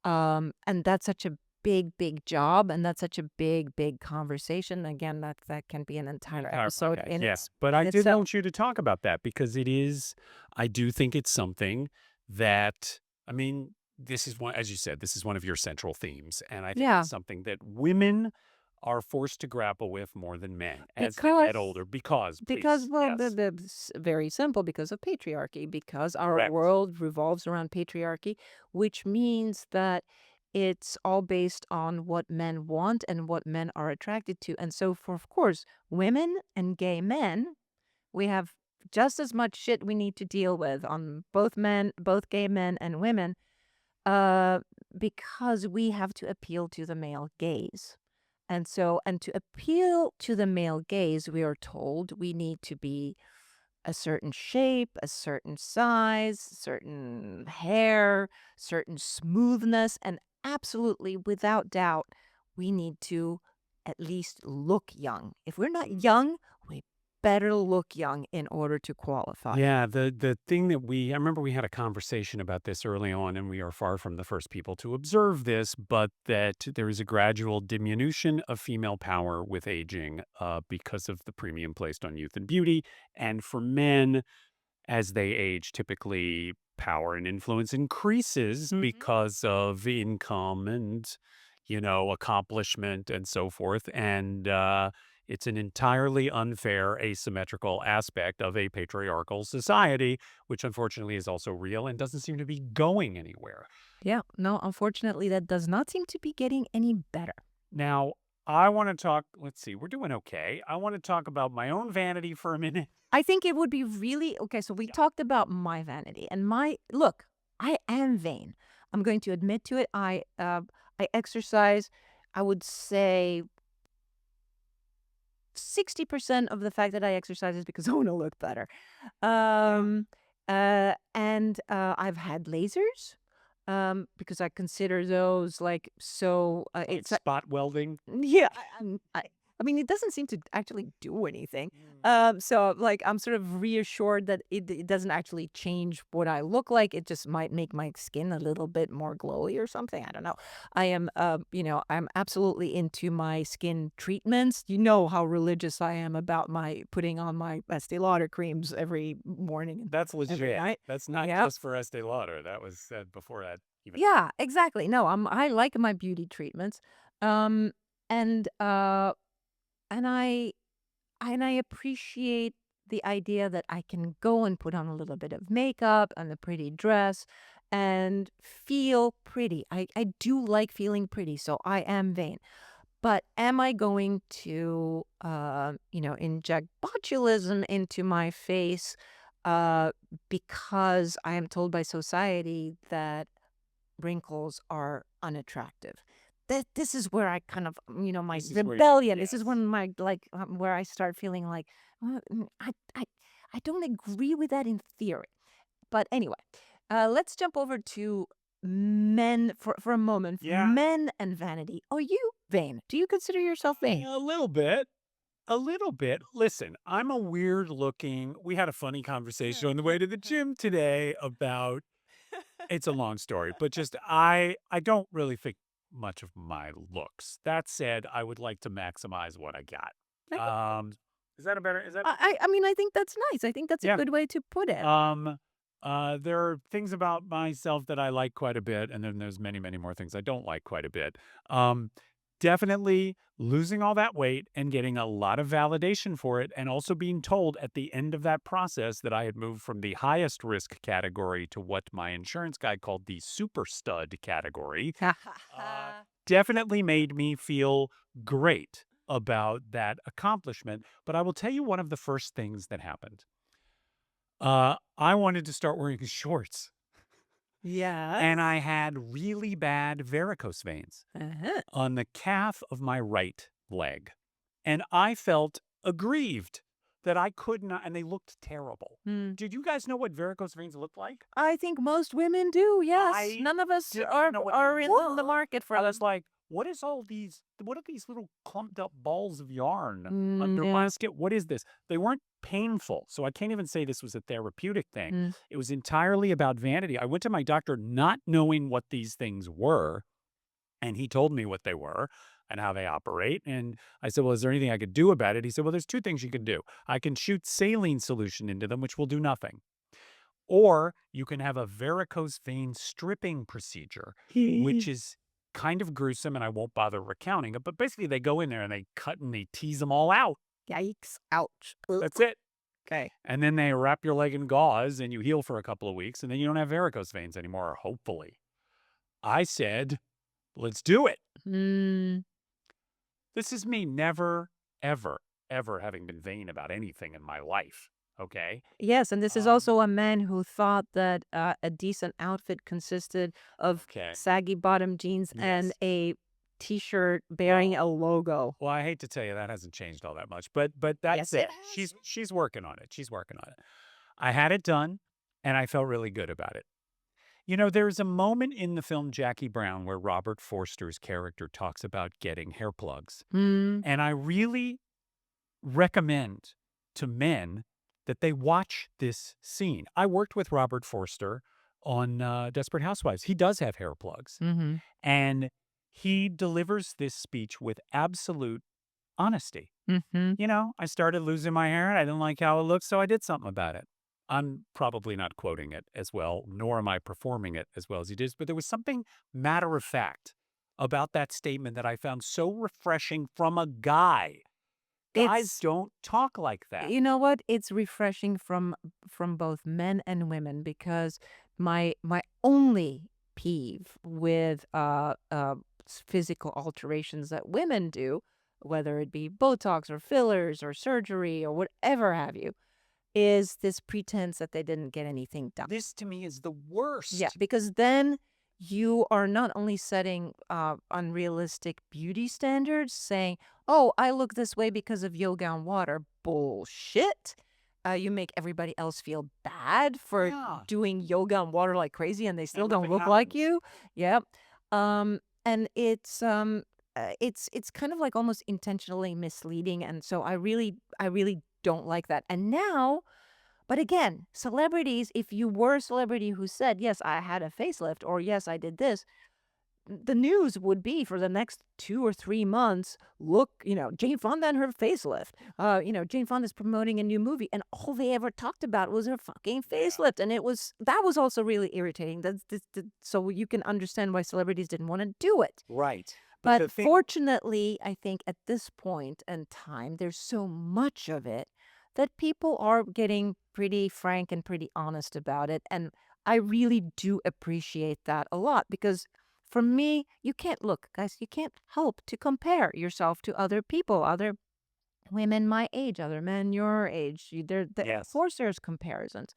And that's such a big, big job, and that's such a big, big conversation. Again, that can be an An entire entire episode podcast. Yeah. But in I did itself. want you to talk about that because it is, I do think it's something that, I mean, this is one, as you said, this is one of your central themes. And I think Yeah. it's something that women are forced to grapple with more than men as they get Because older. Because, because, please, well, yes, very simple, because of patriarchy, because our correct. world revolves around patriarchy, which means that it's all based on what men want and what men are attracted to. And so for, of course, women and gay men, we have just as much shit we need to deal with on both gay men and women, uh, because we have to appeal to the male gaze. And so, and to appeal to the male gaze, we are told we need to be a certain shape, a certain size, certain hair, certain smoothness, and absolutely without doubt, we need to at least look young. If we're not young, we better look young in order to qualify. Yeah, the thing that I remember we had a conversation about this early on, and we are far from the first people to observe this, but that there is a gradual diminution of female power with aging because of the premium placed on youth and beauty. And for men, as they age, typically power and influence increases Mhm. because of income and, accomplishment and so forth. And it's an entirely unfair, asymmetrical aspect of a patriarchal society, which unfortunately is also real and doesn't seem to be going anywhere. Yeah, no, unfortunately, that does not seem to be getting any better. Now, I want to talk, let's see, we're doing okay. I want to talk about my own vanity for a minute. I think it would be really okay. So we Yeah. talked about my vanity and my look. I am vain. I'm going to admit to it. I exercise. I would say 60% of the fact that I exercise is because I want to look better. Yeah. Um, and I've had lasers. Because I consider those like so. Like It's spot welding. Yeah, I mean, it doesn't seem to actually do anything. So, like, I'm sort of reassured that it doesn't actually change what I look like. It just might make my skin a little bit more glowy or something. I don't know. I'm absolutely into my skin treatments. You know how religious I am about my putting on my Estee Lauder creams every morning and That's every legit. night. That's not Yep. just for Estee Lauder. That was said before that even happened. Yeah, exactly. No, I like my beauty treatments. Um, and, uh And I appreciate the idea that I can go and put on a little bit of makeup and a pretty dress and feel pretty. I do like feeling pretty, so I am vain. But am I going to, inject botulism into my face because I am told by society that wrinkles are unattractive? This is where I kind of, my This is where you rebellion. This is yes. when my like where I start feeling like I don't agree with that in theory. But anyway, let's jump over to men for a moment. Yeah, Men and vanity. Are you vain? Do you consider yourself vain? a little bit. A little bit. Listen, I'm a weird looking we had a funny conversation on the way to the gym today about it's a long story, but just I don't really think much of my looks. That said, I would like to maximize what I got. I think Um, is that a better is that I mean, I think that's nice. I think that's a yeah. good way to put it. Um, there are things about myself that I like quite a bit, and then there's many, many more things I don't like quite a bit. Um, Definitely losing all that weight and getting a lot of validation for it, and also being told at the end of that process that I had moved from the highest risk category to what my insurance guy called the super stud category, uh, definitely made me feel great about that accomplishment. But I will tell you one of the first things that happened. I wanted to start wearing shorts, and I Yes. had really bad varicose veins Uh-huh. on the calf of my right leg, and I felt aggrieved that I could not and they looked terrible. Hmm. Did you guys know what varicose veins look like? I think most women do, yes. I None of us didn't even know what they are in the were. market for I was them. like, what are these little clumped up balls of yarn Mm, under my yeah. skin? What is this? They weren't painful. So I can't even say this was a therapeutic thing. Mm. It was entirely about vanity. I went to my doctor not knowing what these things were, and he told me what they were and how they operate. And I said, well, is there anything I could do about it? He said, well, there's two things you can do. I can shoot saline solution into them, which will do nothing. Or you can have a varicose vein stripping procedure, which is kind of gruesome, and I won't bother recounting it, but basically they go in there and they cut and they tease them all out. Yikes. Ouch. Ugh. That's it. Okay. And then they wrap your leg in gauze and you heal for a couple of weeks, and then you don't have varicose veins anymore, hopefully. I said, let's do it. Mm. This is me never, ever, ever having been vain about anything in my life. Okay. Yes, and this is Um, also a man who thought that a decent outfit consisted of okay. saggy bottom jeans and Yes. a t-shirt bearing Well, a logo. well, I hate to tell you that hasn't changed all that much, but Yes, that's it it. has. She's working on it. She's working on it. I had it done, and I felt really good about it. There's a moment in the film Jackie Brown where Robert Forster's character talks about getting hair plugs. Mm. And I really recommend to men that they watch this scene. I worked with Robert Forster on Desperate Housewives. He does have hair plugs, Mhm. and he delivers this speech with absolute honesty. Mhm. I started losing my hair and I didn't like how it looked, so I did something about it. I'm probably not quoting it as well, nor am I performing it as well as he did, but there was something matter of fact about that statement that I found so refreshing from a guy. Guys It's don't talk like that. You know what? It's refreshing from both men and women because my only peeve with physical alterations that women do, whether it be Botox or fillers or surgery or whatever have you, is this pretense that they didn't get anything done. This to me is the Yeah, worst. because then you are not only setting unrealistic beauty standards, saying, "Oh, I look this way because of yoga and water." Bullshit. You make everybody else feel bad for Yeah. doing yoga and water like crazy, and they still And don't nothing look like happens. you. Yep. And it's kind of like almost intentionally misleading, and so I really don't like that. And now but again, celebrities, if you were a celebrity who said, "Yes, I had a facelift," or "Yes, I did this," the news would be for the next 2 or 3 months, "Look, Jane Fonda and her facelift. Jane Fonda's promoting a new movie," and all they ever talked about was her fucking Yeah. facelift, and that was also really irritating. So you can understand why celebrities didn't wanna do it. Right. But But the thing, fortunately, I think at this point in time, there's so much of it that people are getting pretty frank and pretty honest about it. And I really do appreciate that a lot because for me, you can't look, guys, you can't help to compare yourself to other people, other women my age, other men your age. Of yes. course, there's comparisons.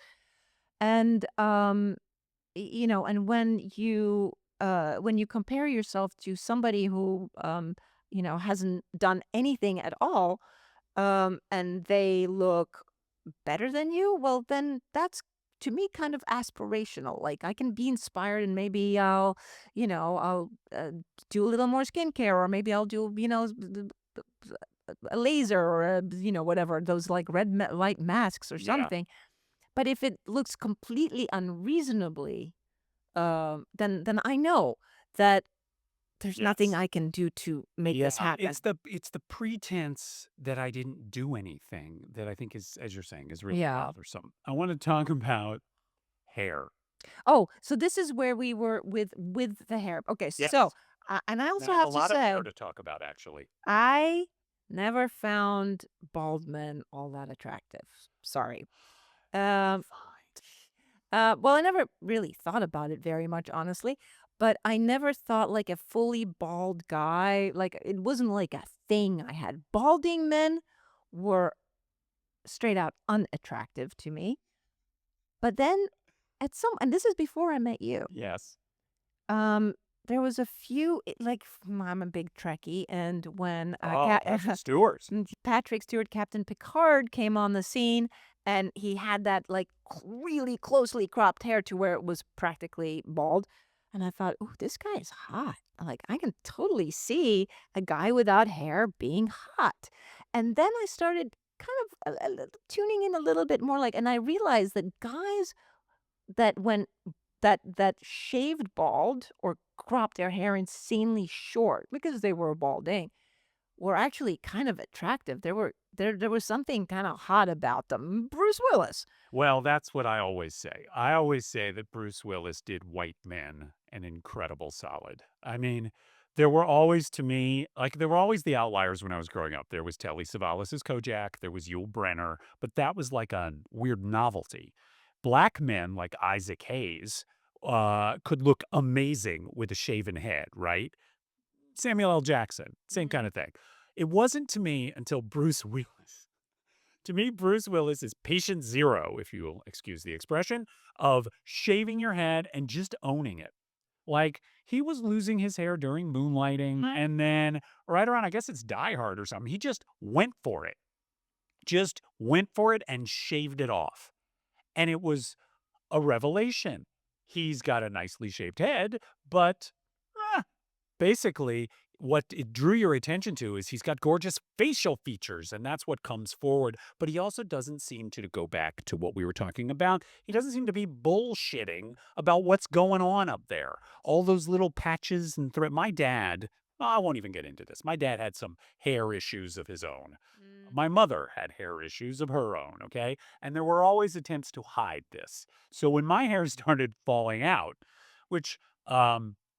And and when you compare yourself to somebody who hasn't done anything at all, and they look better than you, well then that's to me kind of aspirational. Like I can be inspired and maybe I'll do a little more skincare, or maybe I'll do a laser, or whatever, those like light masks or Yeah. something. But if it looks completely unreasonably, then I know that there's nothing Yes. I can do to make this Yeah, happen. it's the pretense that I didn't do anything that I think is, as you're saying, is really Yeah. bothersome. I want to talk about hair. Oh, so this is where we were with the hair. Okay, so Yes. and I And also I have a have to lot of hair say, to talk about, actually. I never found bald men all that attractive. Sorry. Um, Fine. well, I never really thought about it very much, honestly, but I never thought like a fully bald guy, like it wasn't like a thing I had. Balding men were straight out unattractive to me. But then and this is before I met you. Yes. Um, there was a few, I'm a big Trekkie, and when Oh, Patrick Stewart. Patrick Stewart, Captain Picard, came on the scene, and he had that like really closely cropped hair to where it was practically bald, and I thought, "Oh, this guy is hot." Like I can totally see a guy without hair being hot, and then I started kind of tuning in a little bit more, and I realized that guys that when that shaved bald or cropped their hair insanely short because they were balding were actually kind of attractive. There was something kind of hot about them. Bruce Willis. Well, that's what I always say. I always say that Bruce Willis did white men an incredible solid. I mean, there were always to me, like there were always the outliers when I was growing up. There was Telly Savalas's Kojak, there was Yul Brynner, but that was like a weird novelty. Black men like Isaac Hayes could look amazing with a shaven head, right? Samuel L. Jackson, same kind Mhm. of thing. It wasn't to me until Bruce Willis. To me, Bruce Willis is patient zero, if you will excuse the expression, of shaving your head and just owning it. Like, he was losing his hair during Moonlighting, and then right around, I guess it's Die Hard or something, he just went for it. Just went for it and shaved it off. And it was a revelation. He's got a nicely shaped head, but eh, basically, what it drew your attention to is he's got gorgeous facial features, and that's what comes forward. But he also doesn't seem to go back to what we were talking about. He doesn't seem to be bullshitting about what's going on up there. All those little patches and my dad, I won't even get into this. My dad had some hair issues of his own. Mm. My mother had hair issues of her own, okay? And there were always attempts to hide this. So when my hair started falling out, which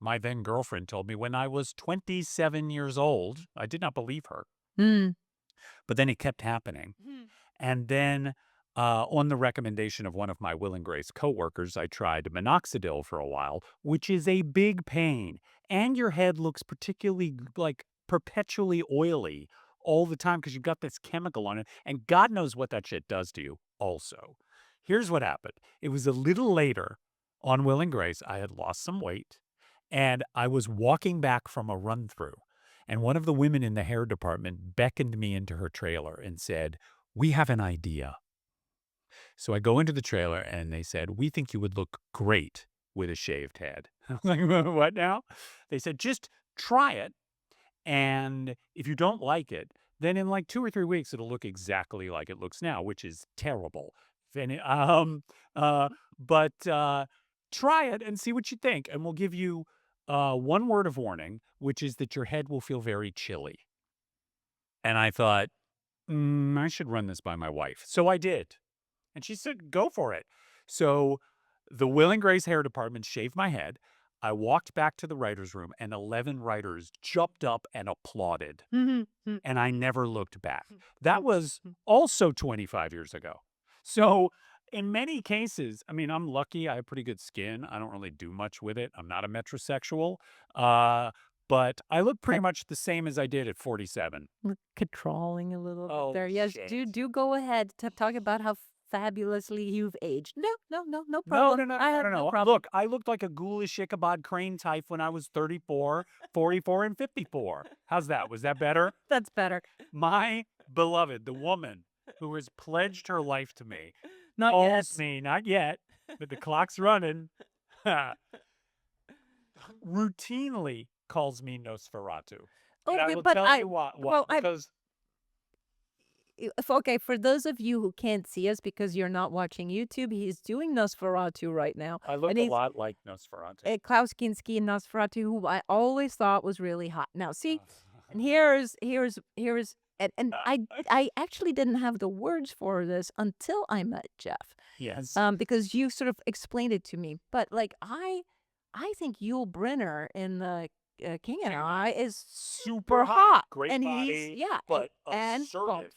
my then girlfriend told me when I was 27 years old. I did not believe her, Mm. but then it kept happening. Mhm. And then, on the recommendation of one of my Will and Grace coworkers, I tried minoxidil for a while, which is a big pain. And your head looks particularly like perpetually oily all the time because you've got this chemical on it. And God knows what that shit does to you, also. Here's what happened, it was a little later on Will and Grace. I had lost some weight and I was walking back from a run through. And one of the women in the hair department beckoned me into her trailer and said, "We have an idea." So I go into the trailer and they said, "We think you would look great with a shaved head." I'm like, "What now?" They said, "Just try it. And if you don't like it, then in like 2 or 3 weeks, it'll look exactly like it looks now, which is terrible. Then, uh, but try it and see what you think. And we'll give you one word of warning, which is that your head will feel very chilly." And I thought, I should run this by my wife. So I did. And she said, "Go for it." So the Will and Grace hair department shaved my head. I walked back to the writer's room, and 11 writers jumped up and applauded. Mhm. Mhm. And I never looked back. Mhm. That Mhm. was Mhm. also 25 years ago. So in many cases, I mean, I'm lucky. I have pretty good skin. I don't really do much with it. I'm not a metrosexual. Uh, but I look pretty But much the same as I did at 47. we're controlling a little bit Oh, there. Yes, shit. do go ahead to talk about how fabulously you've aged. No, no, no, no No, problem. no, no, I no, have no, no no. problem. Look, I looked like a ghoulish Ichabod Crane type when I was 34, 44, and 54. How's that? Was that better? That's better. My beloved, the woman who has pledged her life to me, Not yet. calls me, not yet, but the clock's running, routinely calls me Nosferatu. And I Okay, will but tell I you what, well, I because if okay, for those of you who can't see us because you're not watching YouTube, he's doing Nosferatu right now, I and look a he's lot like Nosferatu. Klaus Kinski and Nosferatu, who I always thought was really hot. Now, see, Uh, and here's and I actually didn't have the words for this until I met Jeff, yes, because you sort of explained it to me. But like I think Yul Brynner in the King and I is super super hot, hot, great and he's body, yeah, but and assertive.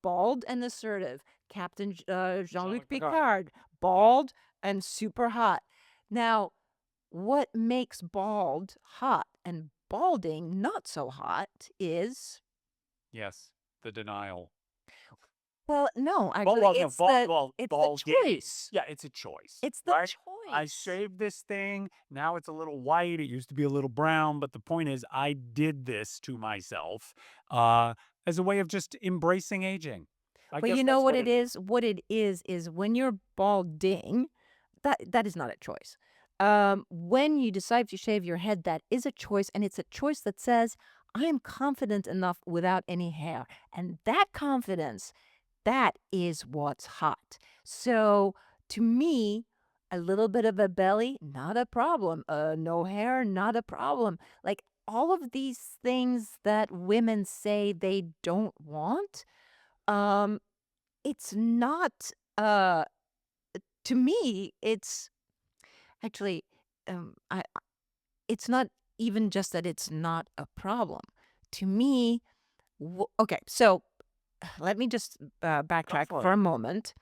bald and assertive. Captain Jean-Luc Jean-Luc Picard. Picard, Yep. bald and super hot. Now, what makes bald hot and balding not so hot is Yes, the denial. well, no, Well, actually, well, no, it's the balding. choice. Yeah, it's a choice, It's the right? I choice. shaved this thing. Now it's a little white. It used to be a little brown, but the point is, I did this to myself as a way of just embracing aging. I Well, guess you know that's what what it it is. is? What it is when you're balding, that is not a choice. When you decide to shave your head, that is a choice, and it's a choice that says, "I am confident enough without any hair." And that confidence, that is what's hot. So, to me, a little bit of a belly, not a problem. No hair, not a problem. Like, all of these things that women say they don't want, um, it's not, to me, it's actually. I it's not even just that it's not a problem. To me, okay, so let me just Go backtrack for for it. a moment.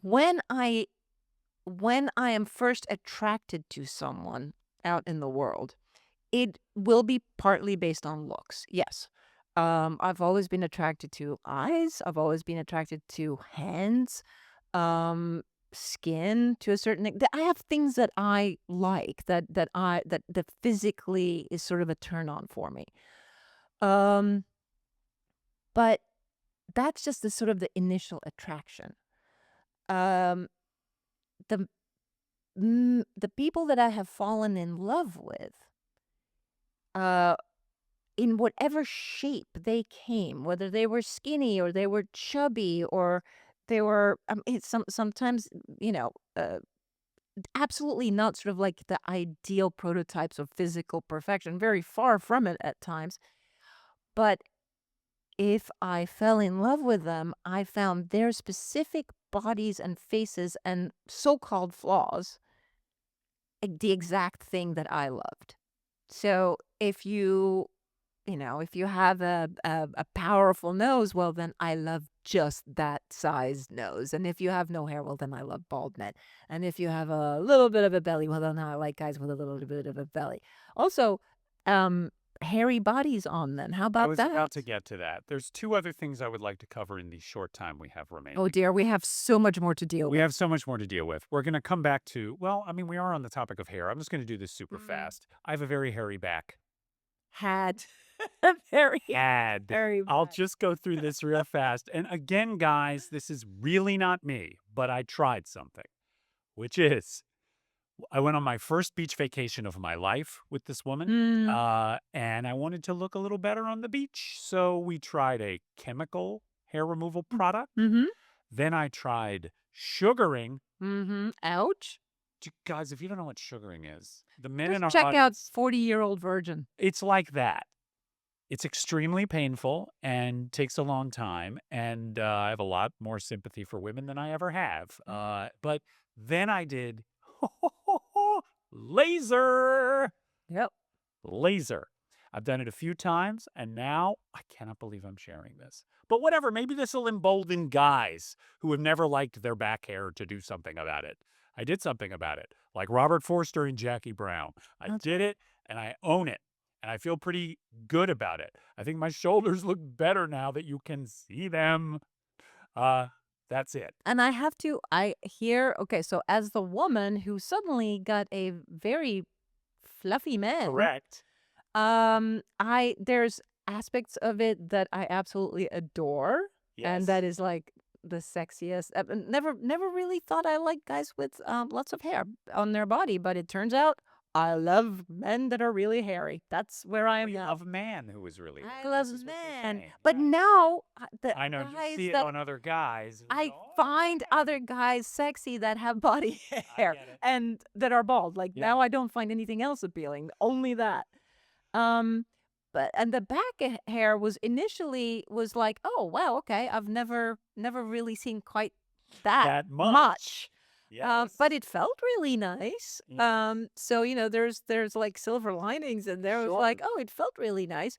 When I when I am first attracted to someone out in the world, it will be partly based on looks. Yes. I've always been attracted to eyes. I've always been attracted to hands, um, skin to a certain I have things that I like that physically is sort of a turn on for me. Um, but that's just the sort of the initial attraction. Um, the the people that I have fallen in love with, uh, in whatever shape they came, whether they were skinny or they were chubby or they were, it's sometimes, you know, absolutely not sort of like the ideal prototypes of physical perfection, very far from it at times. But if I fell in love with them, I found their specific bodies and faces and so called flaws the exact thing that I loved. So if if you have a powerful nose, well, then I love just that size nose. And if you have no hair, well, then I love bald men. And if you have a little bit of a belly, well, then I like guys with a little bit of a belly. Also, um, hairy bodies on them. How I about was that? about to get to that. There's two other things I would like to cover in the short time we have Oh remaining. dear, we have so much more to deal We with. have so much more to deal with. We're going to come back to, well, I mean, we are on the topic of hair. I'm just going to do this super Mm. fast. I have a very hairy back. Had a very, Had. very I'll bad. just go through this real fast. And again, guys, this is really not me, but I tried something, which is I went on my first beach vacation of my life with this woman, Mm, and I wanted to look a little better on the beach. So we tried a chemical hair removal product. mm-hmm. Then I tried sugaring. Mm-hmm. Ouch. Guys, if you don't know what sugaring is, the men in Just our check out audience, 40-year-old virgin. it's like that. It's extremely painful and takes a long time. And I have a lot more sympathy for women than I ever have. But then I did laser. Yep. Laser. I've done it a few times, and now I cannot believe I'm sharing this. But whatever, maybe this will embolden guys who have never liked their back hair to do something about it. I did something about it, like Robert Forster and Jackie Brown. I did Okay. it, and I own it, and I feel pretty good about it. I think my shoulders look better now that you can see them. Uh, that's it. And I have to I hear okay, so as the woman who suddenly got a very fluffy man, Correct. I there's aspects of it that I absolutely adore, and that Yes. is like the sexiest. Never really thought I liked guys with lots of hair on their body, but it turns out I love men that are really hairy. That's where I Oh, am you now. love a man who is really I hairy. love This is what you're men, saying. but Yeah. now the I know you guys see it that on other guys and you I go, "Oh, find man." other guys sexy that have body I hair get it. and that are bald. Like Yeah. now I don't find anything else appealing, only that. Um but and the back hair was initially was like, "Oh, wow, okay. I've never really seen quite that That much. much." But Yes. it felt really nice. Yes. So there's like silver linings and there was like, Sure. "Oh, it felt really nice."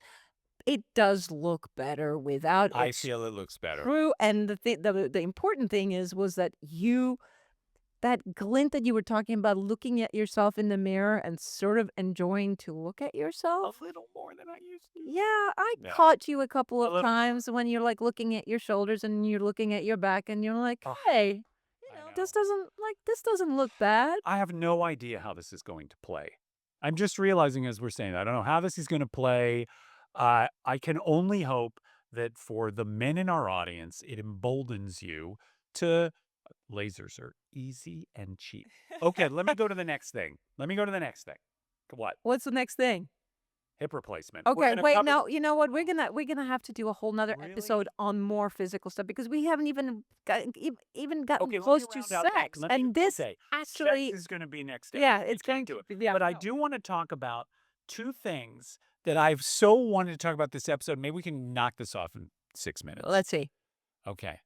It does look better without. I It's feel it looks better. true, and the important thing was that that glint that you were talking about looking at yourself in the mirror and sort of enjoying to look at A yourself. little more than I used to. Yeah, I Yeah. caught you a couple A of little more. times when you're, like, looking at your shoulders and you're looking at your back and you're like, Oh, "Hey, I this know. doesn't look bad." I have no idea how this is going to play. I'm just realizing as we're saying, I don't know how this is going to play. I can only hope that for the men in our audience, it emboldens you to lasers are easy and cheap. Okay, let me go to the next thing. Let me go to the next thing. What? What's the next thing? Hip replacement. We're Okay, going to wait, cover no, this. you know what? We're gonna have to do a whole nother episode Really? on more physical stuff because we haven't even gotten Okay, let me close to round out next. sex, Let me and this okay. Sex actually, is going to be next yeah, episode. We it's can't going do to it. be. Yeah, But I no. do want to talk about two things that I've so wanted to talk about this episode. Maybe we can knock this off in 6 minutes. Let's see. Okay.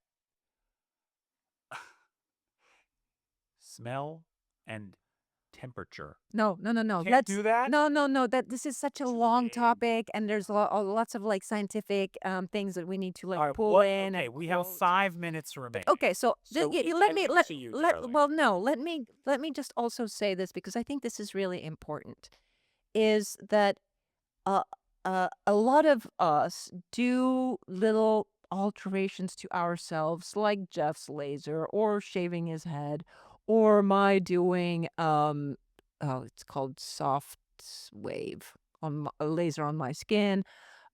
Smell and temperature. No, no, no, no. Can't do that? No, no, no. That this is such a Too long big. topic, and there's lots of like scientific things that we need to like All right, pull what in okay, and we have quote. 5 minutes remaining. Okay, so So, let I me leave it to you, darling. well, no, let me just also say this because I think this is really important. Is that uh, a lot of us do little alterations to ourselves, like Jeff's laser, or shaving his head, or my doing oh, it's called soft wave on a laser on my skin.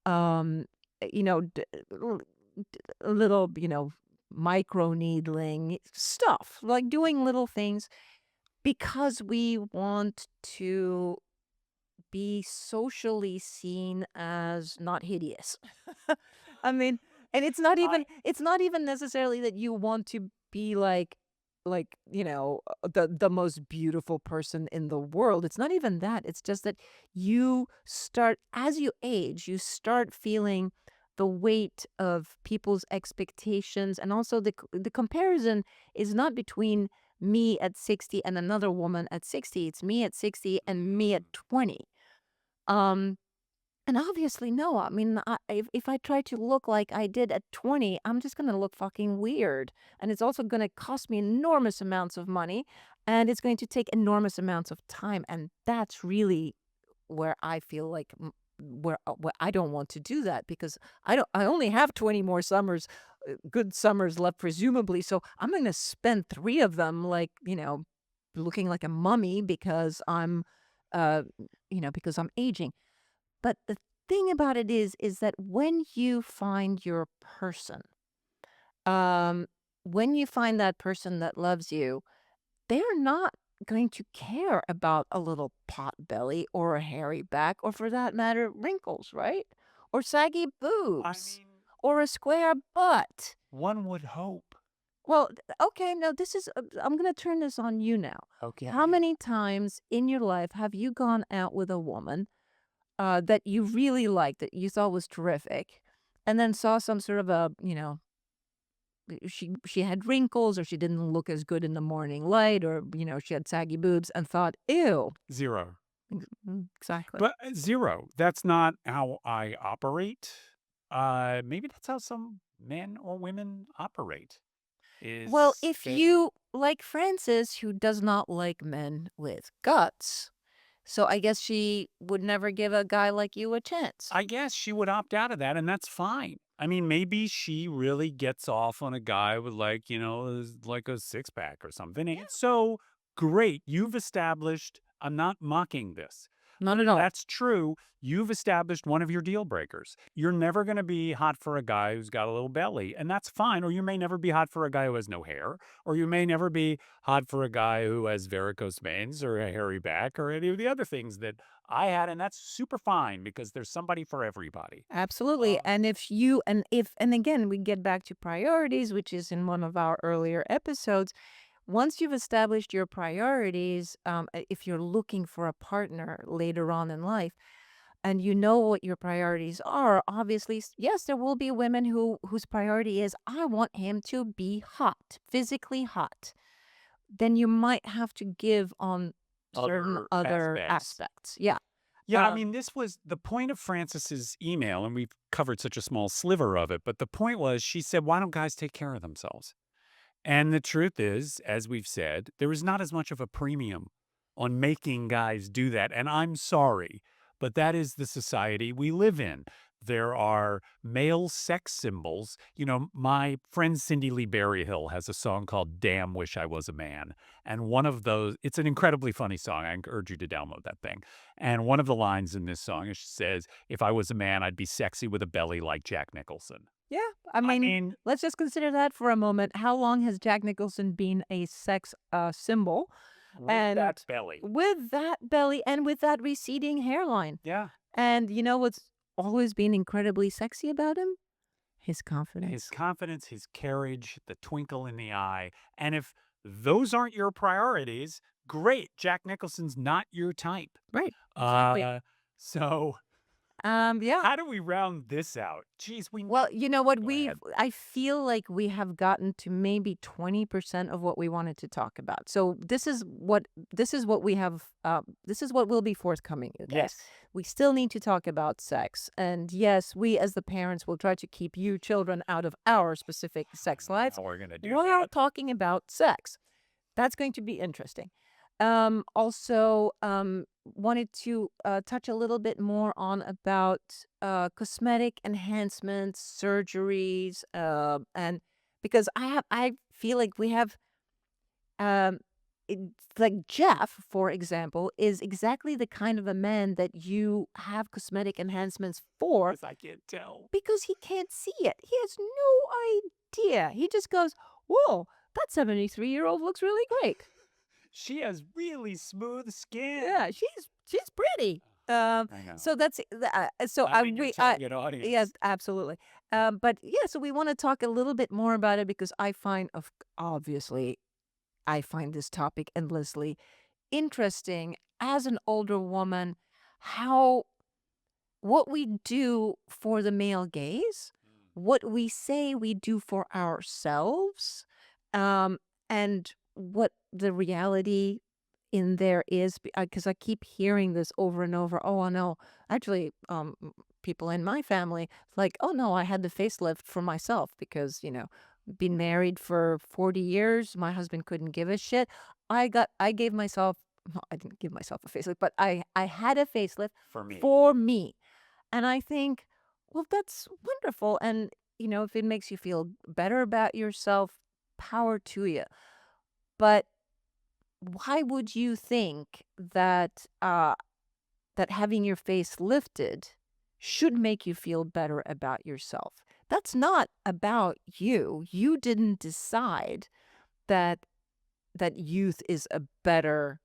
Um, you know, a little, micro needling stuff, like doing little things because we want to be socially seen as not hideous. I mean, and I it's not even necessarily that you want to be like, the most beautiful person in the world. It's not even that. It's just that you start as you age, you start feeling the weight of people's expectations and also the comparison is not between me at 60 and another woman at 60. It's me at 60 and me at mm, 20. Um, and obviously, no. I mean, if I try to look like I did at 20, I'm just gonna look fucking weird. And it's also gonna cost me enormous amounts of money, and it's going to take enormous amounts of time. And that's really where I feel like where I don't want to do that because I only have 20 more summers, good summers left, presumably. So I'm gonna spend 3 of them like, looking like a mummy because uh, because I'm aging. But the thing about it is that um, when you find that person that loves you, they're not going to care about a little pot belly or a hairy back or for that matter, wrinkles, right? Or saggy I boobs mean, or a square butt. one would hope. Well, okay, no, I'm going to turn this on you now. How Okay. many times in your life have you gone out with a woman that you really liked, that you thought was terrific, and then saw some sort of she had wrinkles or she didn't look as good in the morning light or, she had saggy boobs and thought, "Ew." 0. Exactly. But, 0, that's not how I operate. Maybe that's how some men or women operate, Well, is if they you like Frances, who does not like men with guts, so I guess she would never give a guy like you a chance. I guess she would opt out of that, and that's fine. I mean, maybe she really gets off on a guy with like, like a six pack or something. Yeah. And so great. You've established, I'm not mocking this, Not but at if all. that's true, you've established one of your deal breakers. You're never going to be hot for a guy who's got a little belly, and that's fine. Or you may never be hot for a guy who has no hair, or you may never be hot for a guy who has varicose veins or a hairy back or any of the other things that I had, and that's super fine because there's somebody for everybody. Absolutely. Um, And and again, we get back to priorities, which is in one of our earlier episodes. Once you've established your priorities, if you're looking for a partner later on in life and you know what your priorities are, obviously, yes, there will be women whose priority is, I want him to be hot, physically hot. Then you might have to give on certain Other other aspects. aspects. Yeah. Yeah, I Uh, mean, this was the point of Francis's email, and we've covered such a small sliver of it. But the point was, she said, "Why don't guys take care of themselves?" And the truth is, as we've said, there is not as much of a premium on making guys do that. And I'm sorry, but that is the society we live in. There are male sex symbols. My friend Cindy Lee Berryhill has a song called Damn Wish I Was a Man. And one of those, it's an incredibly funny song. I urge you to download that thing. And one of the lines in this song is she says, "If I was a man, I'd be sexy with a belly like Jack Nicholson." yeah. I I mean, mean, let's just consider that for a moment. How long has Jack Nicholson been a sex symbol? with that And belly. with that belly and with that receding hairline. Yeah. And you know what's always been incredibly sexy about him? His His confidence. confidence, his carriage, the twinkle in the eye. And if those aren't your priorities, great. Jack Nicholson's not your type. Right. Exactly. Uh, so Yeah. How do we round this out? Geez, we Well, you know what? go ahead. I feel like we have gotten to maybe 20% of what we wanted to talk about. So this is what we have, this is what will be forthcoming, you guys. Yes. We still need to talk about sex. And yes, we as the parents will try to keep you children out of our specific I sex don't know lives how we're gonna do while that. talking about sex. That's going to be interesting. Also, wanted to touch a little bit more on about cosmetic enhancements, surgeries, and because I feel like we have, um, like Jeff, for example, is exactly the kind of a man that you have cosmetic enhancements for Because I can't tell. because he can't see it. He has no idea. He just goes, "Whoa, that 73-year-old looks really great." She has really smooth Yeah, skin. she's pretty. Um, I know. so that's so I'm in your we target yes, audience. absolutely. But yeah, so we want to talk a little bit more about it because I find of obviously I find this topic endlessly interesting as an older woman, how what we do for the male gaze, Mm. what we say we do for ourselves, um, and what the reality in there is. Because I keep hearing this over and over. Oh, I know. Actually, people in my family, like, oh no, I had the facelift for myself because, been married for 40 years. My husband couldn't give a shit. I gave myself, no, I didn't give myself a facelift, but I had a facelift For me. for me. And I think, well, that's wonderful. And, if it makes you feel better about yourself, power to you. But why would you think that that having your face lifted should make you feel better about yourself? That's not about you. You didn't decide that youth is a better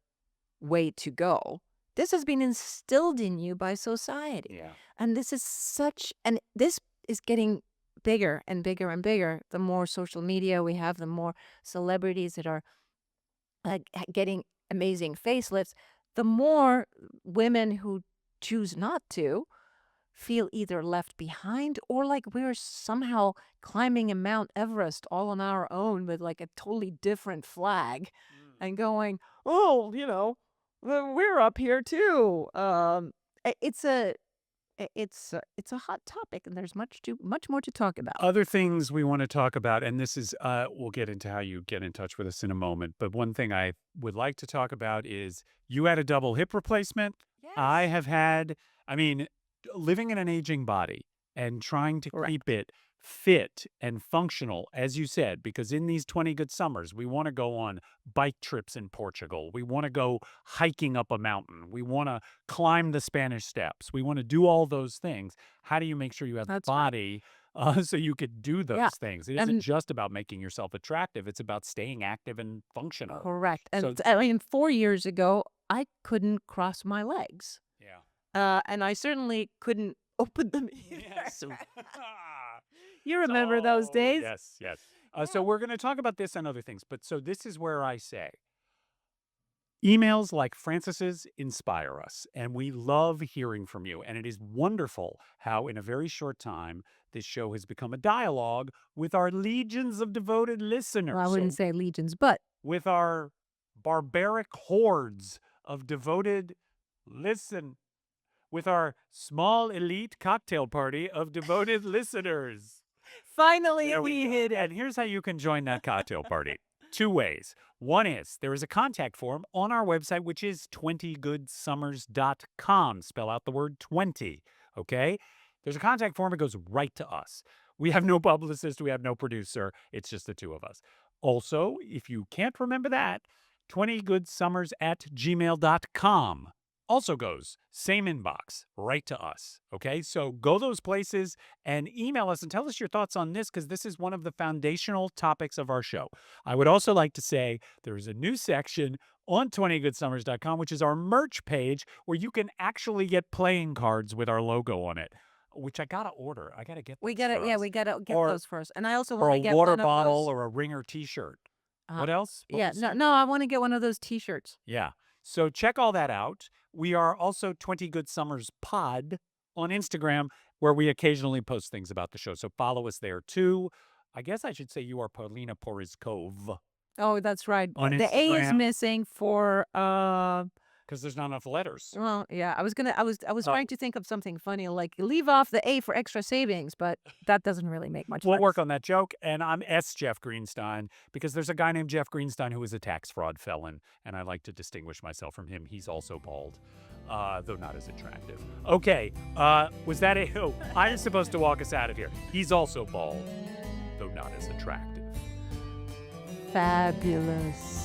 way to go. This has been instilled in you by society. Yeah. And this is getting bigger and bigger and bigger. The more social media we have, the more celebrities that are getting amazing facelifts, the more women who choose not to feel either left behind or like we're somehow climbing a Mount Everest all on our own with like a totally different flag Mm. and going, oh, we're up here too. It's it's a hot topic and there's much more to talk about. Other things we want to talk about, and this is, we'll get into how you get in touch with us in a moment. But one thing I would like to talk about is you had a double hip replacement. I Yes. have had, I mean, living in an aging body and trying to Correct. keep it fit and functional, as you said, because in these 20 good summers, we want to go on bike trips in Portugal. We want to go hiking up a mountain. We want to climb the Spanish Steps. We want to do all those things. How do you make sure you have the That's right. body so you could do Yeah. those things? It isn't And just about making yourself attractive, it's about staying active and functional. correct. And So, I mean, 4 years ago, I couldn't cross my legs. yeah. And I certainly couldn't open them either. Yes. You remember those So, days? yes, yes. So Yeah. we're going to talk about this and other things, but so this is where I say emails like Francis's inspire us, and we love hearing from you. And it is wonderful how, in a very short time, this show has become a dialogue with our legions of devoted Well, listeners. I wouldn't So, say legions, but with our barbaric hordes of devoted listen, with our small elite cocktail party of devoted listeners. finally There we we go. hit it. And here's how you can join that cocktail party. Two ways. One is there is a contact form on our website, which is 20goodsummers.com. Spell out the word 20. Okay. There's a contact form. It goes right to us. We have no publicist. We have no producer. It's just the two of us. Also, if you can't remember that, 20goodsummers@gmail.com also goes same inbox right to us. Okay. So go those places and email us and tell us your thoughts on this because this is one of the foundational topics of our show. I would also like to say there is a new section on 20goodsummers.com, which is our merch page where you can actually get playing cards with our logo on it, which I got to order. I got to get We those gotta, for yeah, us. we gotta get Or, those first. And I also or want a to get water one of bottle those. or a Ringer t shirt. Uh, What else? What yeah, was no, there? no, I want to get one of those T-shirts. Yeah. So check all that out. We are also 20 Good Summers Pod on Instagram, where we occasionally post things about the show. So follow us there too. I guess I should say you are Paulina Poriskov Oh, that's right. on The A is Instagram missing for because there's not enough letters. well, yeah, I was Uh, trying to think of something funny, like leave off the A for extra savings, but that doesn't really make much we'll work sense. on that joke. And I'm S. Jeff Greenstein because there's a guy named Jeff Greenstein who is a tax fraud felon, and I like to distinguish myself from him. He's also bald, though not as attractive. Okay, was that a? Oh, I am supposed to walk us out of here. He's also bald, though not as attractive. Fabulous.